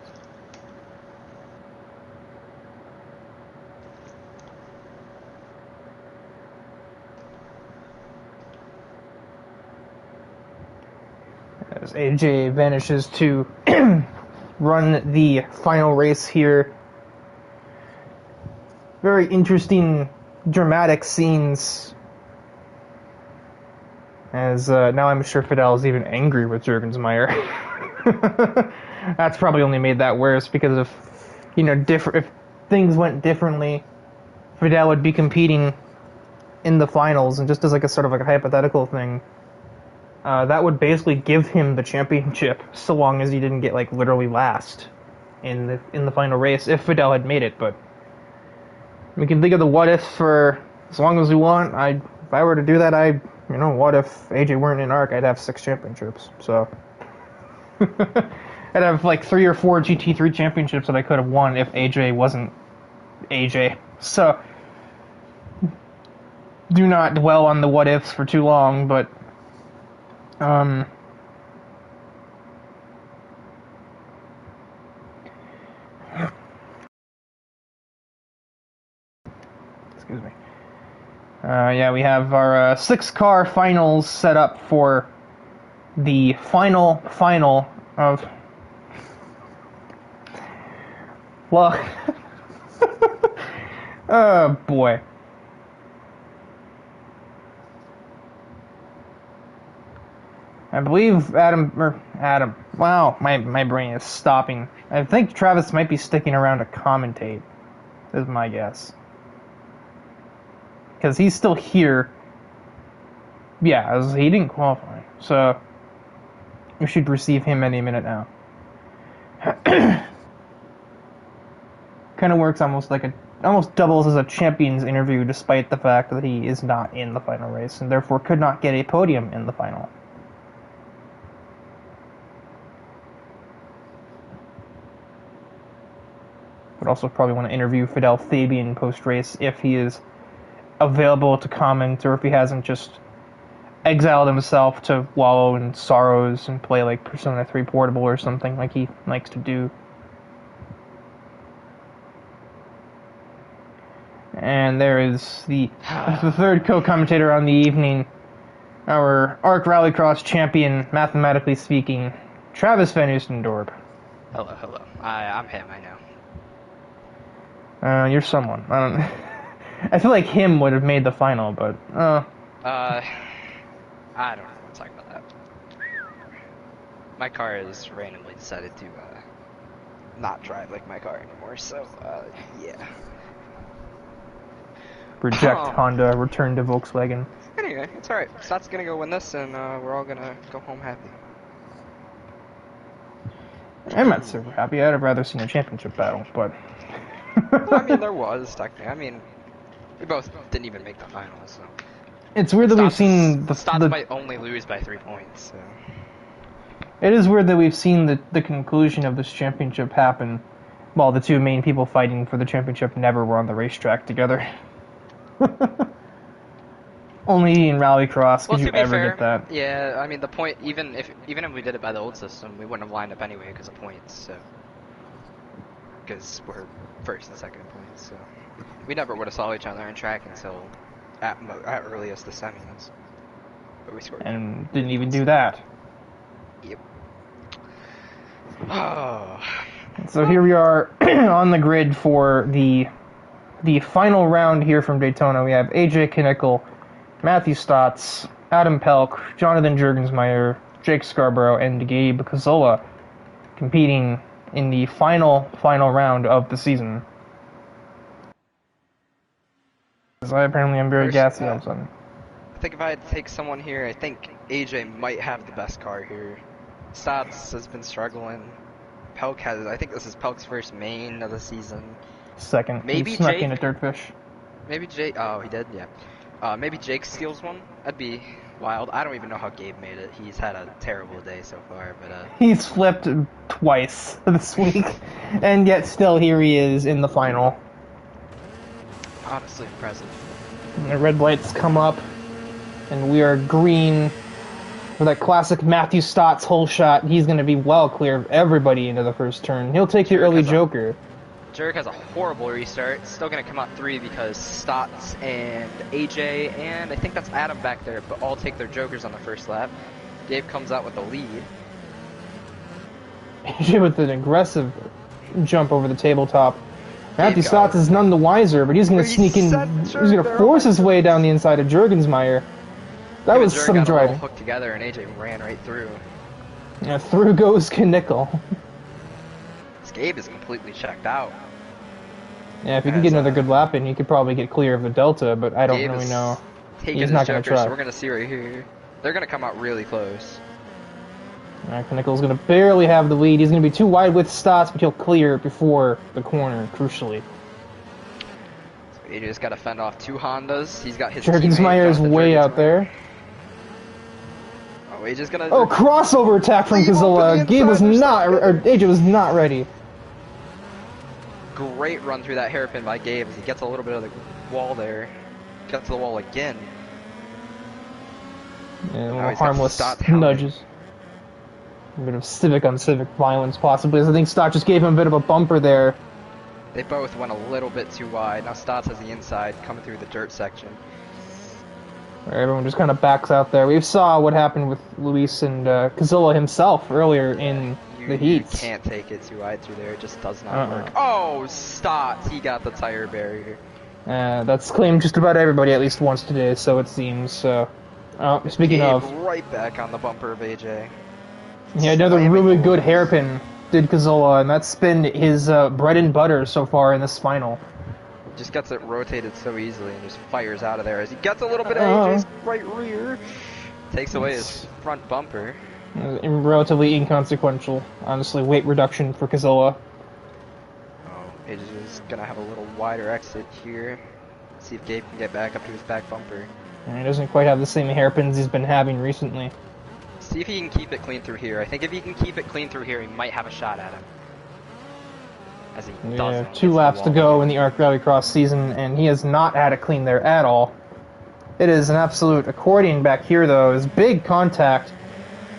As AJ vanishes to run the final race here. Very interesting, dramatic scenes. As now I'm sure Fidel is even angry with Juergensmeyer. That's probably only made that worse because if if things went differently, Fidel would be competing in the finals, and just as like a sort of like a hypothetical thing. That would basically give him the championship, so long as he didn't get like literally last in the final race. If Fidel had made it, but we can think of the what if for as long as we want. If I were to do that, what if AJ weren't in ARC? I'd have 6 championships. So I'd have like 3 or 4 GT3 championships that I could have won if AJ wasn't AJ. So do not dwell on the what ifs for too long, but. Excuse me. Yeah, we have our 6-car finals set up for the final of. Well, oh boy. I believe Adam. Wow, my brain is stopping. I think Travis might be sticking around to commentate, is my guess. Because he's still here. Yeah, as he didn't qualify. So, we should receive him any minute now. Kind of works almost doubles as a champions interview, despite the fact that he is not in the final race, and therefore could not get a podium in the final. Would also probably want to interview Fidel Fabian post-race if he is available to comment, or if he hasn't just exiled himself to wallow in sorrows and play like Persona 3 Portable or something like he likes to do. And there is the third co-commentator on the evening, our ARC Rallycross champion, mathematically speaking, Travis Van Oostendorp. Hello, hello. I'm him, I know. You're someone. I don't. I feel like him would have made the final, but I don't know what to talk about that. My car has randomly decided to not drive like my car anymore, so yeah. Reject Honda, return to Volkswagen. Anyway, it's alright. Scott's gonna go win this, and we're all gonna go home happy. I'm not super happy. I'd have rather seen a championship battle, but... Well, I mean, there was, technically. I mean, we both didn't even make the finals, so... It's weird that we've seen... Stotts might only lose by 3 points, so... It is weird that we've seen the conclusion of this championship happen while the two main people fighting for the championship never were on the racetrack together. Only in Rallycross could you ever get that. Yeah, I mean, the point, even if we did it by the old system, we wouldn't have lined up anyway because of points, so... Because we're first and second points, so... We never would have saw each other in track until at earliest the semis. But we scored. And didn't even do that. Yep. Oh. So here we are on the grid for the final round here from Daytona. We have AJ Knickel, Matthew Stotts, Adam Pelk, Jonathan Juergensmeyer, Jake Scarborough, and Gabe Cazola competing in the final round of the season. So apparently I'm very gassy all of a sudden. I think if I had to take someone here, I think AJ might have the best car here. Stotts has been struggling. Pelk has, I think this is Pelk's first main of the season. Second. Maybe he snuck Jake, in at Dirtfish. Maybe Jake, oh he did, yeah. Maybe Jake steals one. That'd be wild. I don't even know how Gabe made it. He's had a terrible day so far, but He's flipped twice this week, and yet still here he is in the final. Honestly impressive. And the red lights come up, and we are green for that classic Matthew Stotts hole shot. He's going to be well clear of everybody into the first turn. He'll take the early joker. Jurek has a horrible restart. Still going to come out 3 because Stotts and AJ and I think that's Adam back there, but all take their jokers on the first lap. Gabe comes out with the lead. AJ with an aggressive jump over the tabletop. Matthew Stotts is none the wiser, but he's going to sneak in. He's going to force his way down the inside of Juergensmeyer. That was some driving. Hooked together and AJ ran right through. Yeah, through goes Knickel. Gabe is completely checked out. Yeah, if he can get another good lap in, he could probably get clear of the Delta, but I don't Gabe really know. He's not going to try. So we're going to see right here. They're going to come out really close. Knickel's going to barely have the lead. He's going to be too wide with Stotts, but he'll clear before the corner, crucially. So AJ's got to fend off 2 Hondas. He's got his Juergensmeyer is way out there. Oh, AJ's going to... Oh, crossover attack from Cazola. Gabe was not, or AJ was not ready. Great run through that hairpin by Gabe as he gets a little bit of the wall there. Gets to the wall again. Yeah, little harmless nudges. A bit of civic on civic violence, possibly, as I think Stotts just gave him a bit of a bumper there. They both went a little bit too wide. Now Stotts has the inside coming through the dirt section. Everyone just kind of backs out there. We saw what happened with Luis and Cazola himself earlier in the heats. You can't take it too wide through there. It just does not work. Oh, Stotts! He got the tire barrier. That's claimed just about everybody at least once today, so it seems. Speaking of... right back on the bumper of AJ. Yeah, another really good hairpin did Cazola, and that's been his bread and butter so far in this final. Just gets it rotated so easily and just fires out of there as he gets a little bit of AJ's right rear. Takes away his front bumper. Relatively inconsequential, honestly, weight reduction for Cazola. Oh, AJ's gonna have a little wider exit here. See if Gabe can get back up to his back bumper. And he doesn't quite have the same hairpins he's been having recently. See if he can keep it clean through here. I think if he can keep it clean through here, he might have a shot at him. as he Yeah, doesn't. 2 laps to go in the ARC Rallycross season, and he has not had it clean there at all. It is an absolute accordion back here, though. It's big contact.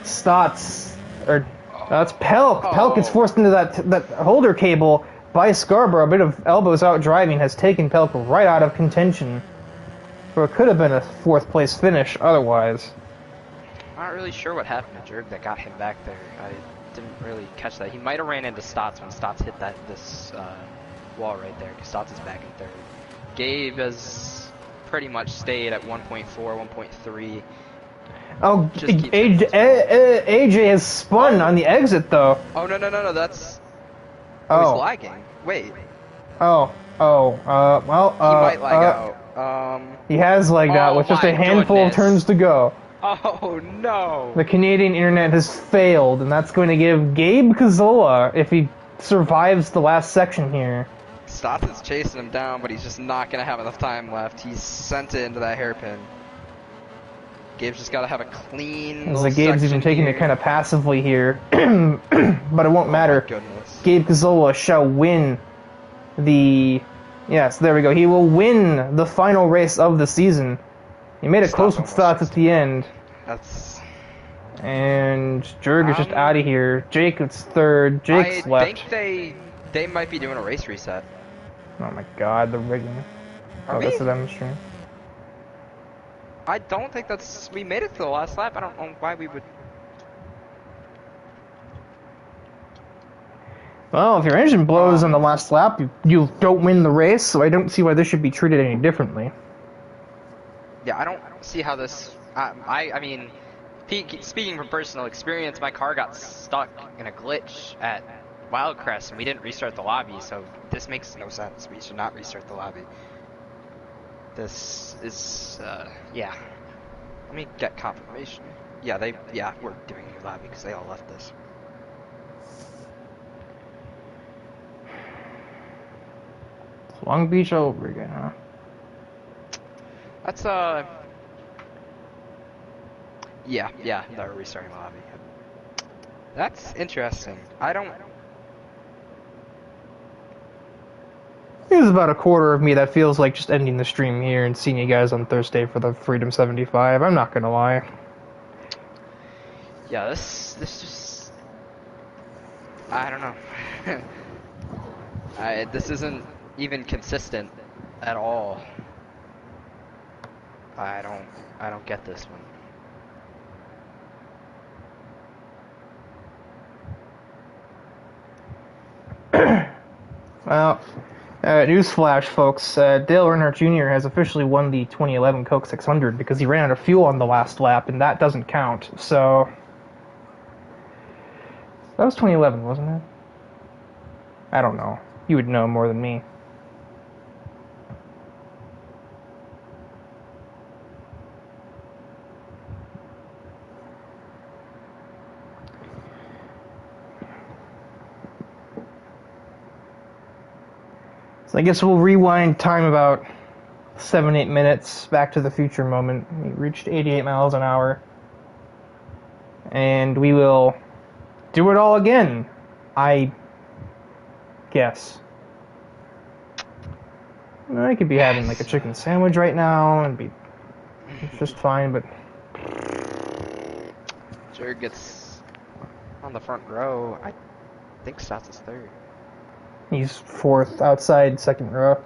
Stotts, or that's Pelk. Pelk gets forced into that holder cable by Scarborough. A bit of elbows out driving has taken Pelk right out of contention. For it could have been a 4th place finish otherwise. I'm not really sure what happened to Jurg that got him back there. I didn't really catch that. He might have ran into Stotts when Stotts hit this wall right there, because Stotts is back in 3rd. Gabe has pretty much stayed at 1.4, 1.3. Oh, AJ has spun on the exit, though. Oh, no, that's... Oh, he's lagging. Wait. Well, he might lag out. He has lagged out with just a handful of turns to go. Oh, no. The Canadian internet has failed, and that's going to give Gabe Cazola, if he survives the last section here. Stotts is chasing him down, but he's just not going to have enough time left. He's sent it into that hairpin. Gabe's just got to have a clean So Gabe's even taking it kind of passively here, but it won't matter. Goodness. Gabe Cazola shall win the... Yes, there we go. He will win the final race of the season. He made it close with Stotts at the end. That's... And Jurg is just out of here. Jake is 3rd. Jake's left. I think they might be doing a race reset. Oh my god, the rigging. That's a demonstration. I don't think that's... We made it to the last lap. I don't know why we would... Well, if your engine blows on the last lap, you don't win the race, so I don't see why this should be treated any differently. Yeah, I don't see how this... I mean, speaking from personal experience, my car got stuck in a glitch at Wildcrest, and we didn't restart the lobby, so this makes no sense. We should not restart the lobby. This is, yeah. Let me get confirmation. Yeah, we're doing a new lobby because they all left this. Long Beach all over again, huh? That's, yeah, they're restarting the lobby. That's interesting. I don't... There's about a quarter of me that feels like just ending the stream here and seeing you guys on Thursday for the Freedom 75. I'm not gonna lie. Yeah, this just... I don't know. This isn't even consistent at all. I don't get this one. Well, newsflash, folks. Dale Earnhardt Jr. has officially won the 2011 Coke 600 because he ran out of fuel on the last lap, and that doesn't count. So that was 2011, wasn't it? I don't know. You would know more than me. So I guess we'll rewind time about 7-8 minutes, Back to the Future moment. We reached 88 miles an hour. And we will do it all again, I guess. I could be having like a chicken sandwich right now and be just fine, but... Jared gets on the front row. I think Stotts is 3rd. He's 4th, outside, 2nd row.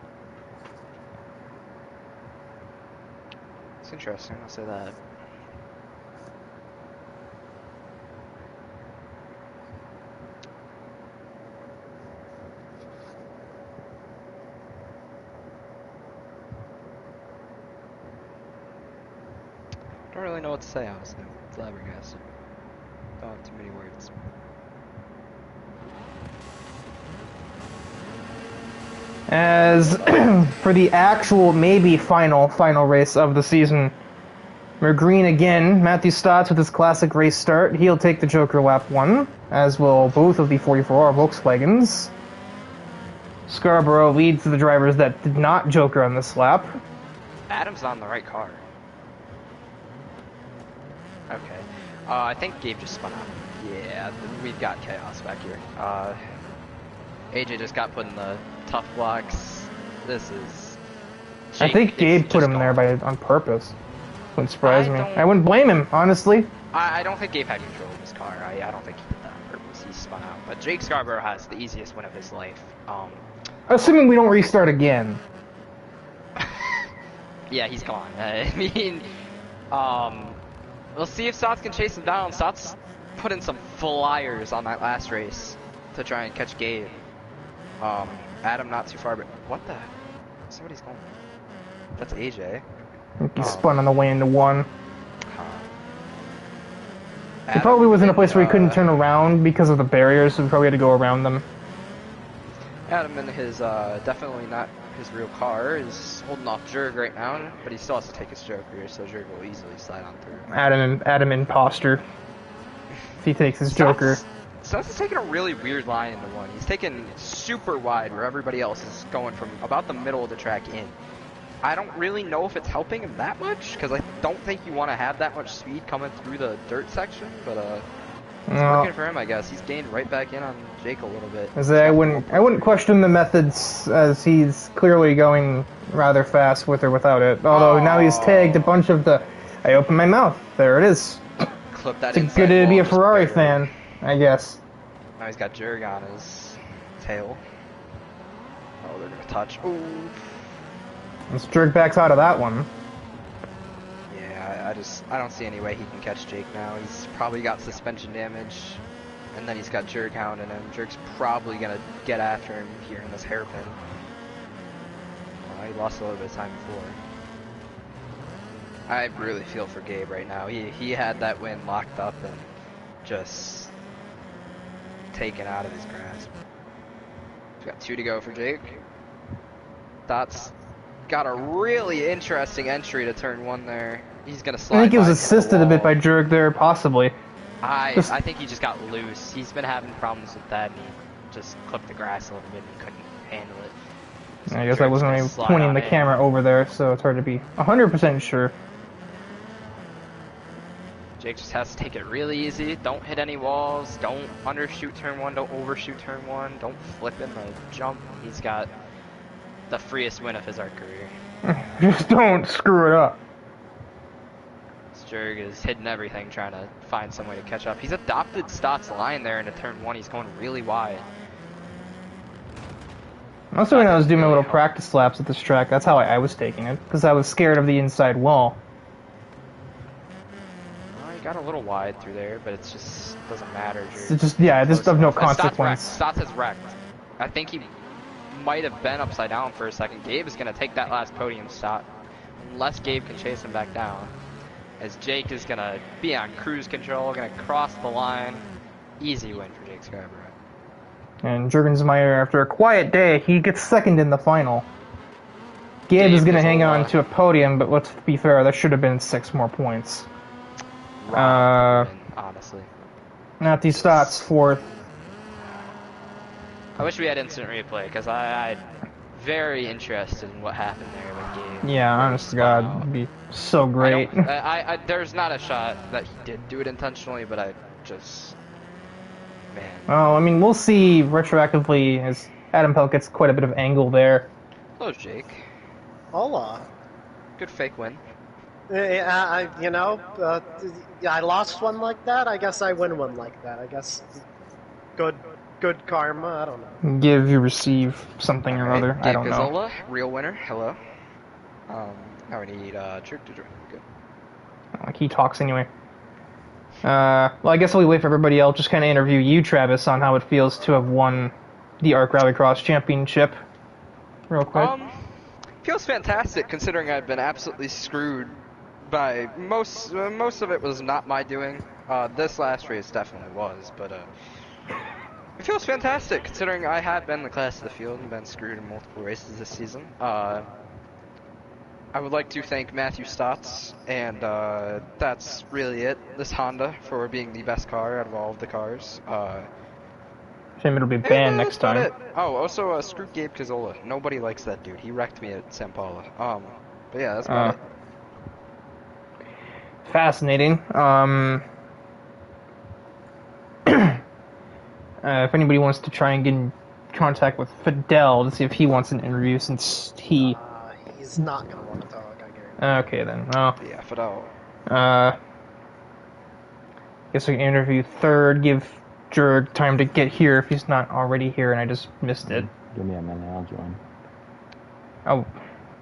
It's interesting, I'll say that. Don't really know what to say, honestly. It's flabbergasted. Don't have too many words. As for the actual, maybe final race of the season, we're green again. Matthew Stotts with his classic race start. He'll take the Joker lap 1, as will both of the 44R Volkswagens. Scarborough leads the drivers that did not Joker on this lap. Adam's on the right car. Okay. I think Gabe just spun out. Yeah, we've got chaos back here. AJ just got put in the tough blocks. This is... I think Gabe put him there on purpose. Wouldn't surprise me. I wouldn't blame him, honestly. I don't think Gabe had control of his car. I don't think he did that on purpose. He spun out. But Jake Scarborough has the easiest win of his life. Assuming we don't restart again. Yeah, he's gone. I mean, we'll see if Stotts can chase him down. Stotts put in some flyers on that last race to try and catch Gabe. Adam not too far, but what the? Somebody's going. That's AJ. He spun on the way into one. He Adam probably was in a place where he couldn't turn around because of the barriers, so we probably had to go around them. Adam in his, definitely not his real car, is holding off Jurg right now, but he still has to take his Joker, so Jurg will easily slide on through. Adam imposter. If he takes his Joker. Stotts is taking a really weird line into one. He's taking super wide where everybody else is going from about the middle of the track in. I don't really know if it's helping him that much, because I don't think you want to have that much speed coming through the dirt section, but it's working for him, I guess. He's gained right back in on Jake a little bit. I wouldn't question the methods, as he's clearly going rather fast with or without it. Although now he's tagged a bunch of the... I opened my mouth. There it is. Clip that it's good to be a Ferrari fan, I guess. Now he's got Jurg on his tail. Oh, they're going to touch. Ooh. Let's Jurg backs out of that one. Yeah, I don't see any way he can catch Jake now. He's probably got suspension damage, and then he's got Jurg hounding him. Jurg's probably gonna get after him here in this hairpin. He lost a little bit of time before. I really feel for Gabe right now. He had that win locked up and just taken out of his grasp. We've got 2 to go for Jake. That's got a really interesting entry to turn 1 there. He's gonna slide. I think he was assisted a bit by Jurg there, possibly. I think he just got loose. He's been having problems with that, and he just clipped the grass a little bit and couldn't handle it. So I guess I wasn't really pointing the camera over there, so it's hard to be 100% sure. Jake just has to take it really easy. Don't hit any walls. Don't undershoot turn 1. Don't overshoot turn 1. Don't flip in the jump. He's got the freest win of his art career. Just don't screw it up. Jurg is hitting everything, trying to find some way to catch up. He's adopted Stotts' line there into turn 1. He's going really wide. Also, when I was doing my little practice laps at this track, that's how I was taking it, because I was scared of the inside wall. He got a little wide through there, but it just doesn't matter. It's just, yeah, this of no consequence. Stotts has wrecked. I think he might have been upside down for a second. Gabe is going to take that last podium spot, unless Gabe can chase him back down. As Jake is going to be on cruise control, going to cross the line. Easy win for Jake Scarborough. And Jurgensmeyer, after a quiet day, he gets second in the final. Gabe is going to hang on to a podium, but let's be fair, that should have been 6 more points. Honestly. Matthew Stotts, 4th. I wish we had instant replay, because I'm very interested in what happened there with Gabe. Yeah, honest to God, it'd be so great. There's not a shot that he did do it intentionally, but I just... Man. Well, I mean, we'll see retroactively, as Adam Pelt gets quite a bit of angle there. Hello, Jake. Hola. Good fake win. I lost one like that. I guess I win one like that. I guess good karma. I don't know. Give, you receive something or other. Dave I don't Gazzola, know. real winner. Hello. Now we need Trick to drink. Good. Like he talks anyway. Well, I guess we'll wait for everybody else. Just kind of interview you, Travis, on how it feels to have won the ARC Rallycross Championship. Real quick. Feels fantastic considering I've been absolutely screwed by most of it was not my doing. This last race definitely was, but it feels fantastic considering I have been the class of the field and been screwed in multiple races this season. I would like to thank Matthew Stotts, and that's really it. This Honda for being the best car out of all of the cars. Shame it'll be banned next time. It. Oh, also screw Gabe Cazzola. Nobody likes that dude. He wrecked me at San Paulo. But yeah, that's about it. Fascinating. If anybody wants to try and contact with Fidel to see if he wants an interview since he... He's not going to want to talk, I guarantee. Okay, then. Well, Yeah, Fidel. Guess we can interview third, give Jurg time to get here if he's not already here, and I just missed it. Give me a minute, I'll join. Oh,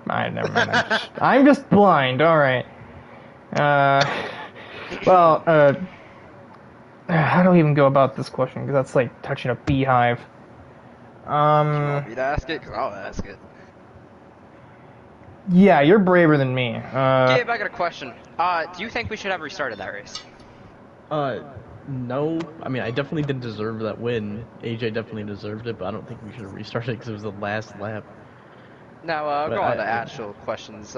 never mind. I'm just blind. All right. Well, how do we even go about this question? Because that's like touching a beehive. You want me to ask it? 'Cause I'll ask it. Yeah, you're braver than me. Gabe, I got a question. Do you think we should have restarted that race? No. I mean, I definitely didn't deserve that win. AJ definitely deserved it, but I don't think we should have restarted it because it was the last lap. Now, go on to actual questions.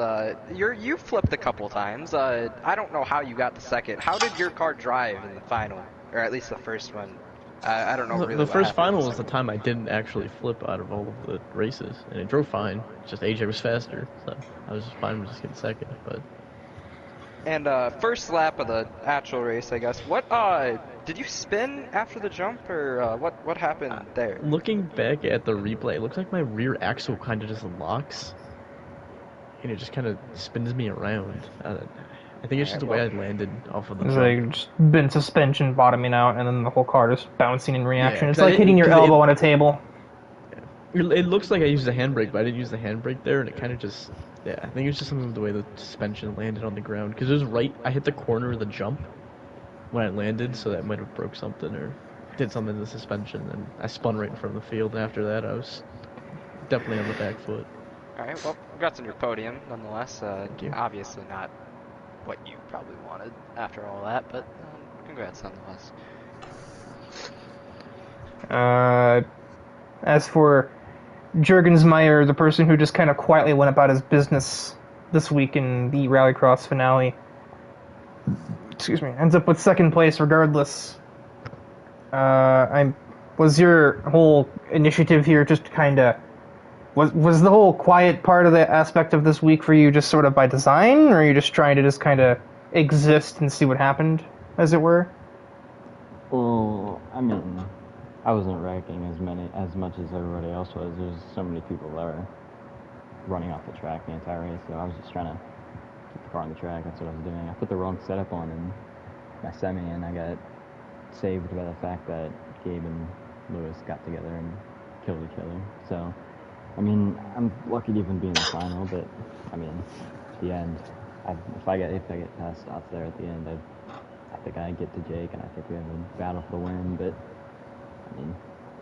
You flipped a couple times. I don't know how you got the second. How did your car drive in the final? Or at least the first one? I don't know really The first final was the the time I didn't actually flip out of all of the races, and it drove fine. It's just AJ was faster, so I was just fine with just getting second. But And first lap of the actual race, I guess. What did you spin after the jump, or what happened there? looking back at the replay, it looks like my rear axle kind of just locks, and it just kind of spins me around. I think it's just the way I landed off of the It's jump. like just been suspension bottoming out, and then the whole car just bouncing in reaction. Yeah, It's 'cause I like hitting your didn't- 'cause elbow on a table. It looks like I used the handbrake, but I didn't use the handbrake there, and it kind of just... Yeah, I think it's just something with the way the suspension landed on the ground. Because it was right... I hit the corner of the jump when I landed, so that might have broke something or did something to the suspension, and I spun right in front of the field, and after that I was definitely on the back foot. Alright, well, congrats on your podium, nonetheless. Thank you. Obviously not what you probably wanted after all that, but congrats nonetheless. As for Jurgensmeyer, the person who just kind of quietly went about his business this week in the Rallycross finale, ends up with second place regardless. Was your whole initiative here just kind of... Was the whole quiet part of the aspect of this week for you just sort of by design, or are you just trying to just kind of exist and see what happened, as it were? Well, I mean, I wasn't wrecking as much as everybody else was. There's so many people that were running off the track the entire race, so I was just trying to keep the car on the track. That's what I was doing. I put the wrong setup on in my semi, and I got saved by the fact that Gabe and Lewis got together and killed each other. So, I mean, I'm lucky to even be in the final, but I mean, at the end, if I get past Stotts there at the end, I think I get to Jake, and I think we have a battle for the win. But I mean,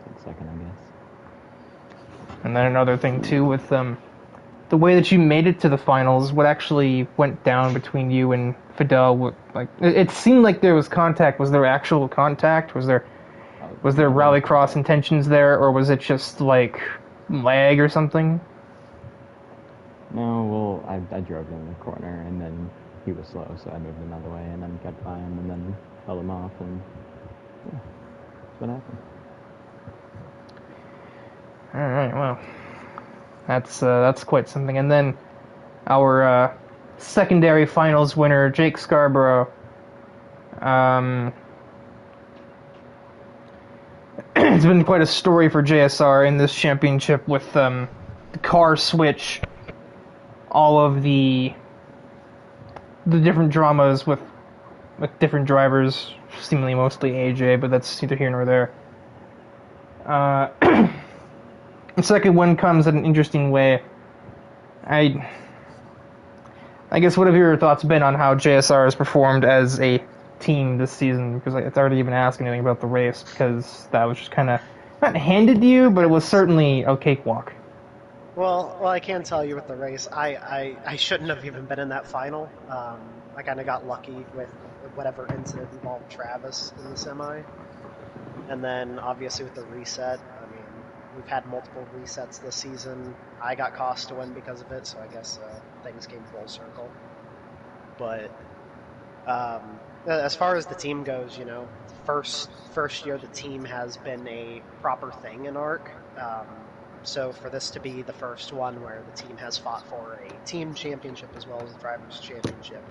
take second, I guess. And then another thing too with the way that you made it to the finals, what actually went down between you and Fidel? Like, it seemed like there was contact. Was there actual contact? Was there Rallycross intentions there, or was it just like lag or something? No, well, I drove in the corner, and then he was slow, so I moved another way, and then got by him, and then held him off, and yeah, that's what happened. All right, well, that's quite something. And then our secondary finals winner, Jake Scarborough. It's been quite a story for JSR in this championship with the car switch, all of the different dramas with different drivers, seemingly mostly AJ, but that's neither here nor there. The second one comes in an interesting way. I guess what have your thoughts been on how JSR has performed as a team this season? Because it's hard to even ask anything about the race, because that was just kind of not handed to you, but it was certainly a cakewalk. Well, I can tell you with the race, I shouldn't have even been in that final. I kind of got lucky with whatever incident involved Travis in the semi. And then, obviously, with the reset, I mean, we've had multiple resets this season. I got cost to win because of it, so I guess things came full circle. But as far as the team goes, you know, first year the team has been a proper thing in ARC. So for this to be the first one where the team has fought for a team championship as well as a drivers' championship,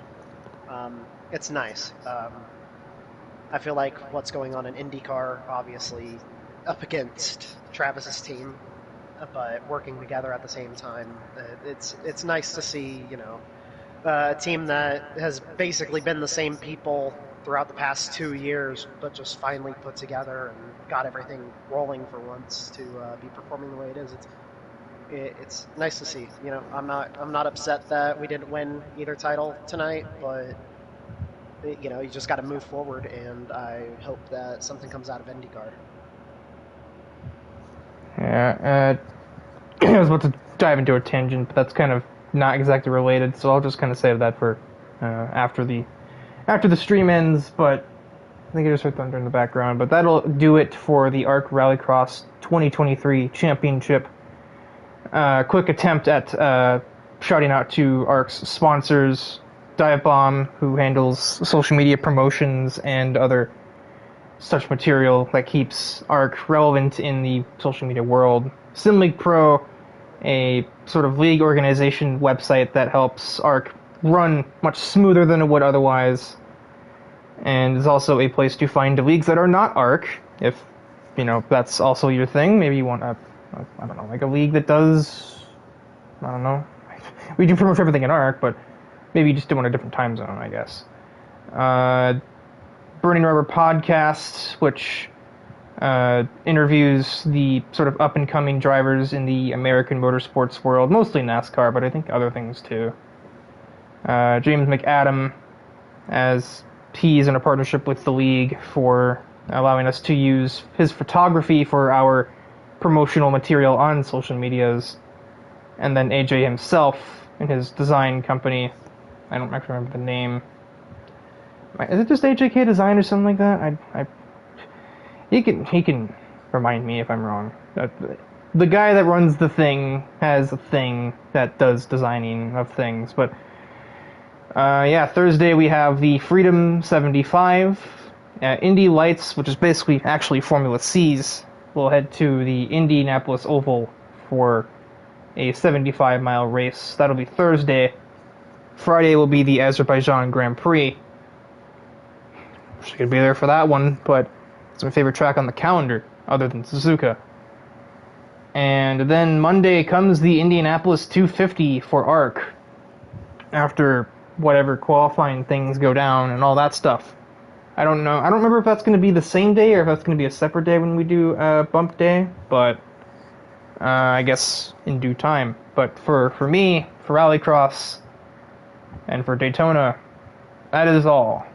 it's nice. I feel like what's going on in IndyCar, obviously, up against Travis's team, but working together at the same time. It's nice to see, a team that has basically been the same people throughout the past 2 years, but just finally put together and got everything rolling for once to be performing the way it is. It's nice to see. I'm not upset that we didn't win either title tonight, but you just got to move forward, and I hope that something comes out of IndyCar. Yeah, I was about to dive into a tangent, but that's kind of not exactly related, so I'll just kind of save that for after the stream ends. But I think I just heard thunder in the background. But that'll do it for the ARC Rallycross 2023 Championship. Quick attempt at shouting out to ARC's sponsors, DIVEBOMB, who handles social media promotions and other such material that keeps ARC relevant in the social media world. SimLeague Pro, a sort of league organization website that helps ARC run much smoother than it would otherwise, and is also a place to find leagues that are not ARC, if, that's also your thing. Maybe you want I don't know, like a league that does, I don't know, we do pretty much everything in ARC, but maybe you just do it in a different time zone, I guess. Burning Rubber Podcast, which interviews the sort of up-and-coming drivers in the American motorsports world, mostly NASCAR, but I think other things too. James McAdam, as he's in a partnership with the league for allowing us to use his photography for our promotional material on social medias, and then AJ himself and his design company. I don't actually remember the name. Is it just AJK Design or something like that? He can remind me if I'm wrong. The guy that runs the thing has a thing that does designing of things. But Thursday we have the Freedom 75, Indy Lights, which is basically actually Formula C's. We'll head to the Indianapolis Oval for a 75-mile race. That'll be Thursday. Friday will be the Azerbaijan Grand Prix. She could be there for that one, but it's my favorite track on the calendar, other than Suzuka. And then Monday comes the Indianapolis 250 for ARC, after whatever qualifying things go down and all that stuff. I don't know. I don't remember if that's going to be the same day or if that's going to be a separate day when we do Bump Day, but I guess in due time. But for me, for Rallycross, and for Daytona, that is all.